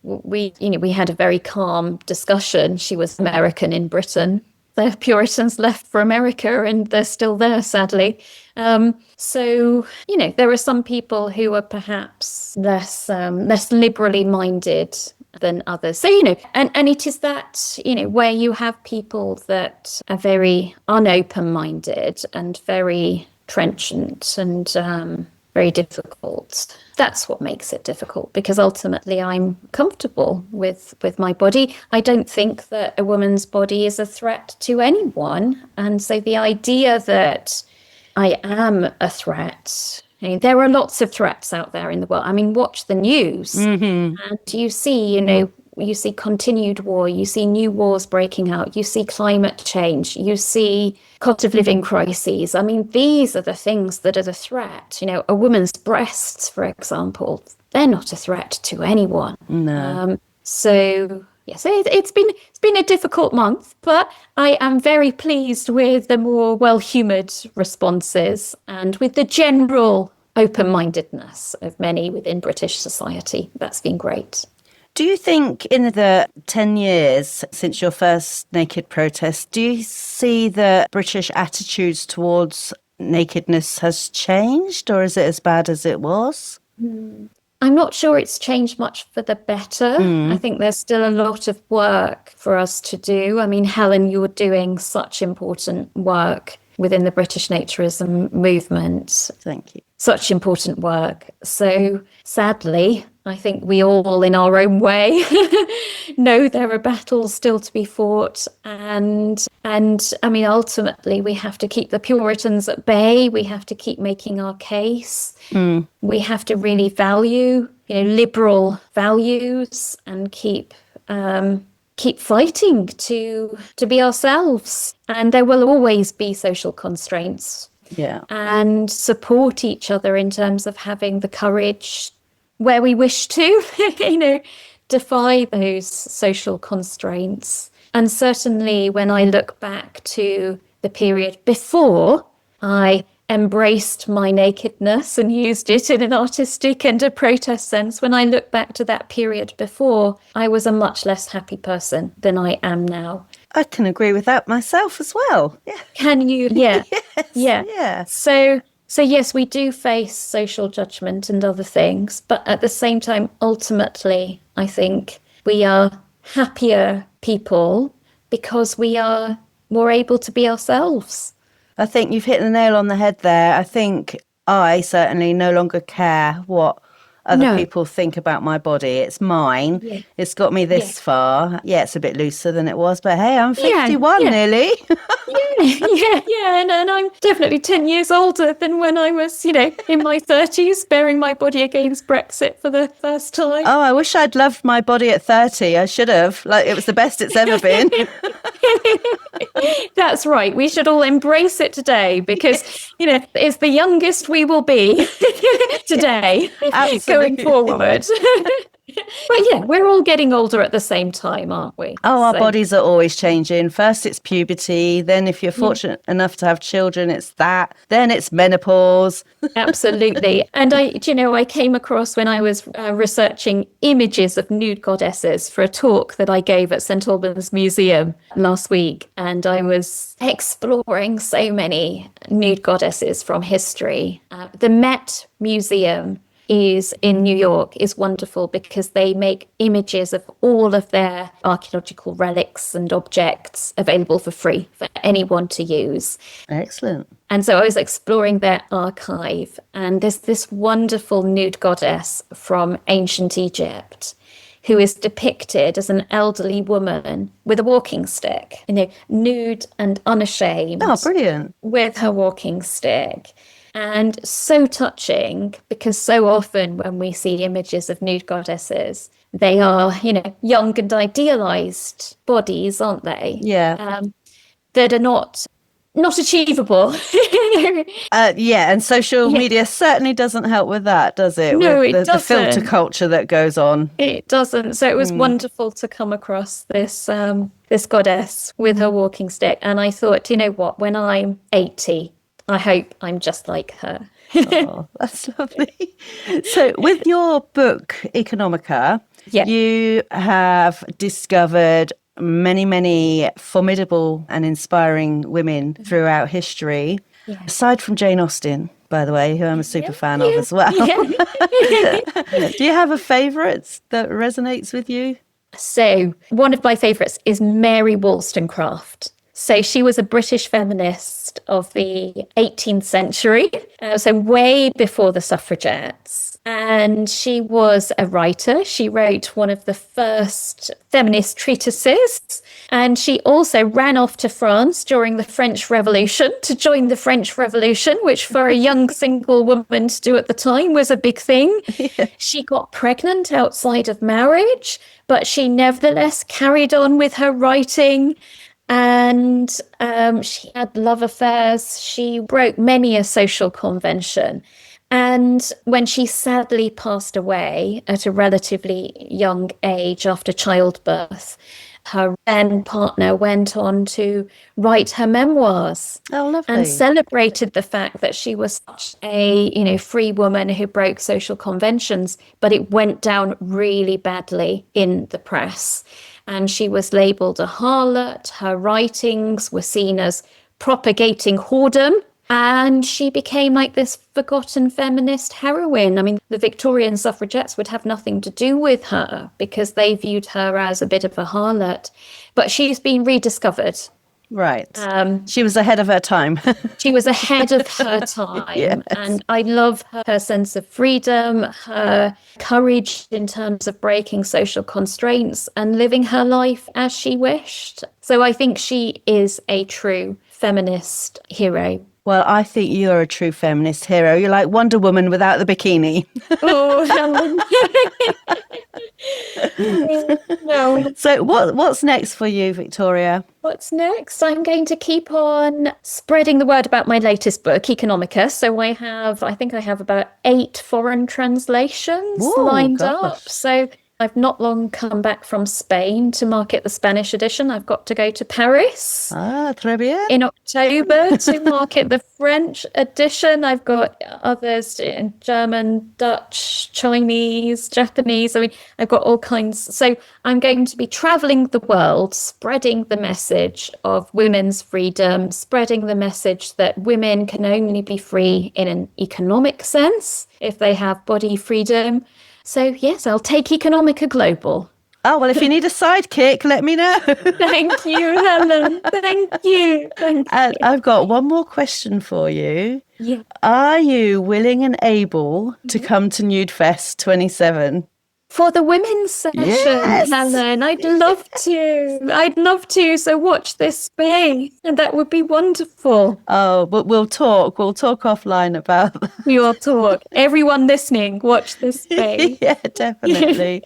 we had a very calm discussion. She was American in Britain. The Puritans left for America and they're still there, sadly. So, there are some people who are perhaps less liberally minded than others. So, and it is that, where you have people that are very unopen-minded and very trenchant and very difficult. That's what makes it difficult, because ultimately I'm comfortable with my body. I don't think that a woman's body is a threat to anyone. And so the idea that I am a threat, there are lots of threats out there in the world. I mean, watch the news and you see, you see continued war, you see new wars breaking out, you see climate change, you see cost of living crises. I mean, these are the things that are the threat. A woman's breasts, for example, they're not a threat to anyone. No. So it's been a difficult month, but I am very pleased with the more well-humoured responses and with the general open-mindedness of many within British society. That's been great. Do you think in the 10 years since your first naked protest, do you see that British attitudes towards nakedness has changed, or is it as bad as it was? I'm not sure it's changed much for the better. I think there's still a lot of work for us to do. I mean, Helen, you're doing such important work within the British naturism movement. Thank you. Such important work. So sadly, I think we all in our own way know there are battles still to be fought. And I mean, ultimately, we have to keep the Puritans at bay. We have to keep making our case. We have to really value, liberal values and keep fighting to be ourselves. And there will always be social constraints. Yeah. And support each other in terms of having the courage where we wish to, defy those social constraints. And certainly when I look back to the period before I embraced my nakedness and used it in an artistic and a protest sense, when I look back to that period before, I was a much less happy person than I am now. I can agree with that myself as well. Yeah. Can you? Yeah. Yes. Yeah. So yes, we do face social judgment and other things, but at the same time, ultimately, I think we are happier people because we are more able to be ourselves. I think you've hit the nail on the head there. I think I certainly no longer care what other people think about my body. It's mine. Yeah. It's got me this far. Yeah, it's a bit looser than it was, but hey, I'm 51 yeah. nearly. And I'm definitely 10 years older than when I was, in my 30s, bearing my body against Brexit for the first time. Oh, I wish I'd loved my body at 30. I should have. Like, it was the best it's ever been. That's right. We should all embrace it today because, it's the youngest we will be today going forward. But yeah, we're all getting older at the same time, aren't we? Oh, our bodies are always changing. First, it's puberty. Then, if you're fortunate enough to have children, it's that. Then it's menopause. Absolutely. And I came across when I was researching images of nude goddesses for a talk that I gave at St Albans Museum last week. And I was exploring so many nude goddesses from history. The Met Museum is in New York is wonderful because they make images of all of their archaeological relics and objects available for free for anyone to use. Excellent. And so I was exploring their archive, and there's this wonderful nude goddess from ancient Egypt who is depicted as an elderly woman with a walking stick, nude and unashamed. Oh, brilliant. With her walking stick. And so touching because so often when we see images of nude goddesses, they are, young and idealized bodies, aren't they? Yeah. That are not achievable. And social media certainly doesn't help with that, does it? No, with it doesn't. The filter culture that goes on. It doesn't. So it was wonderful to come across this goddess with her walking stick. And I thought, what, when I'm 80, I hope I'm just like her. Oh, that's lovely. So with your book, Economica, you have discovered many, many formidable and inspiring women throughout history, aside from Jane Austen, by the way, who I'm a super fan of as well. Do you have a favourite that resonates with you? So one of my favourites is Mary Wollstonecraft. So she was a British feminist of the 18th century, so way before the suffragettes. And she was a writer. She wrote one of the first feminist treatises. And she also ran off to France during the French Revolution to join the French Revolution, which for a young single woman to do at the time was a big thing. Yeah. She got pregnant outside of marriage, but she nevertheless carried on with her writing. And she had love affairs. She broke many a social convention. And when she sadly passed away at a relatively young age after childbirth, her then partner went on to write her memoirs. Oh, lovely. And celebrated the fact that she was such a, free woman who broke social conventions, but it went down really badly in the press. And she was labelled a harlot. Her writings were seen as propagating whoredom. And she became like this forgotten feminist heroine. I mean, the Victorian suffragettes would have nothing to do with her because they viewed her as a bit of a harlot. But she's been rediscovered. Right. She was ahead of her time. She was ahead of her time. Yes. And I love her sense of freedom, her courage in terms of breaking social constraints and living her life as she wished. So I think she is a true feminist hero. Well, I think you're a true feminist hero. You're like Wonder Woman without the bikini. Oh, Helen. No. So what's next for you, Victoria? What's next? I'm going to keep on spreading the word about my latest book, Economica. So I think I have about 8 foreign translations lined up. So I've not long come back from Spain to market the Spanish edition. I've got to go to Paris très bien. in October to market the French edition. I've got others in German, Dutch, Chinese, Japanese. I mean, I've got all kinds. So I'm going to be traveling the world, spreading the message of women's freedom, spreading the message that women can only be free in an economic sense if they have body freedom. So, yes, I'll take Economica global. Oh, well, if you need a sidekick, let me know. Thank you, Helen. Thank you. And I've got one more question for you. Yeah. Are you willing and able to come to Nude Fest 27? For the women's session, Yes! Helen, I'd love to. So watch this space, and that would be wonderful. Oh, but we'll talk offline about that. We will talk. Everyone listening, watch this space. Yeah, definitely.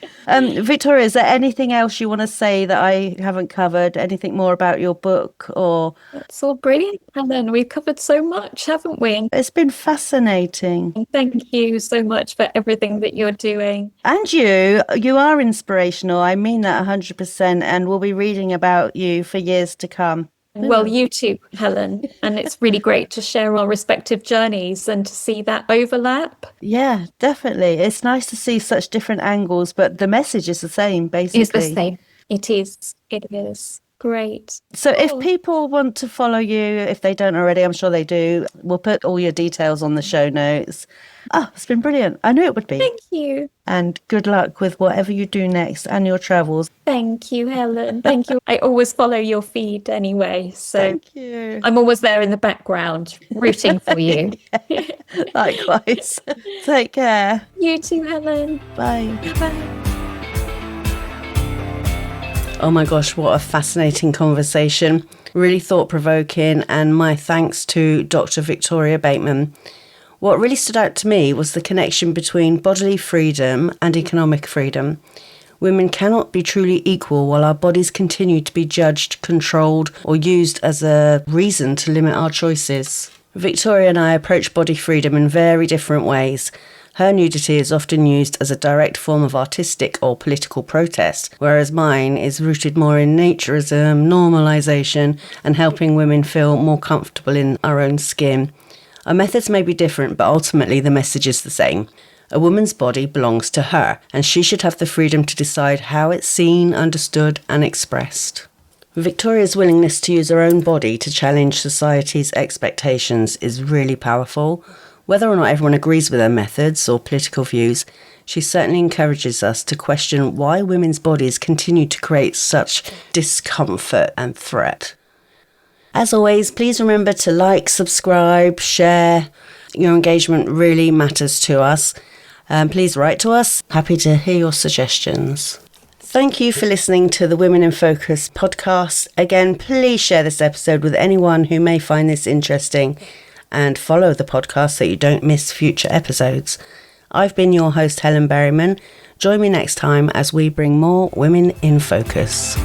Victoria, is there anything else you want to say that I haven't covered? Anything more about your book or? It's all brilliant, Helen. We've covered so much, haven't we? It's been fascinating. Thank you so much for everything that you're doing. And you are inspirational. I mean that 100%. And we'll be reading about you for years to come. Well, you too, Helen. And it's really great to share our respective journeys and to see that overlap. Yeah, definitely. It's nice to see such different angles, but the message is the same, basically. It's the same. It is. It is. Great. So if people want to follow you, if they don't already, I'm sure they do, we'll put all your details on the show notes. Oh, it's been brilliant. I knew it would be. Thank you. And good luck with whatever you do next and your travels. Thank you, Helen. Thank you. I always follow your feed anyway. So thank you. I'm always there in the background rooting for you. Likewise. Take care. You too, Helen. Bye. Bye. Oh my gosh, what a fascinating conversation. Really thought-provoking, and my thanks to Dr. Victoria Bateman. What really stood out to me was the connection between bodily freedom and economic freedom. Women cannot be truly equal while our bodies continue to be judged, controlled, or used as a reason to limit our choices. Victoria and I approach body freedom in very different ways. Her nudity is often used as a direct form of artistic or political protest, whereas mine is rooted more in naturism, normalisation, and helping women feel more comfortable in our own skin. Our methods may be different, but ultimately the message is the same. A woman's body belongs to her, and she should have the freedom to decide how it's seen, understood, and expressed. Victoria's willingness to use her own body to challenge society's expectations is really powerful. Whether or not everyone agrees with her methods or political views, she certainly encourages us to question why women's bodies continue to create such discomfort and threat. As always, please remember to like, subscribe, share. Your engagement really matters to us. Please write to us. Happy to hear your suggestions. Thank you for listening to the Women in Focus podcast. Again, please share this episode with anyone who may find this interesting, and follow the podcast so you don't miss future episodes. I've been your host, Helen Berryman. Join me next time as we bring more Women in Focus.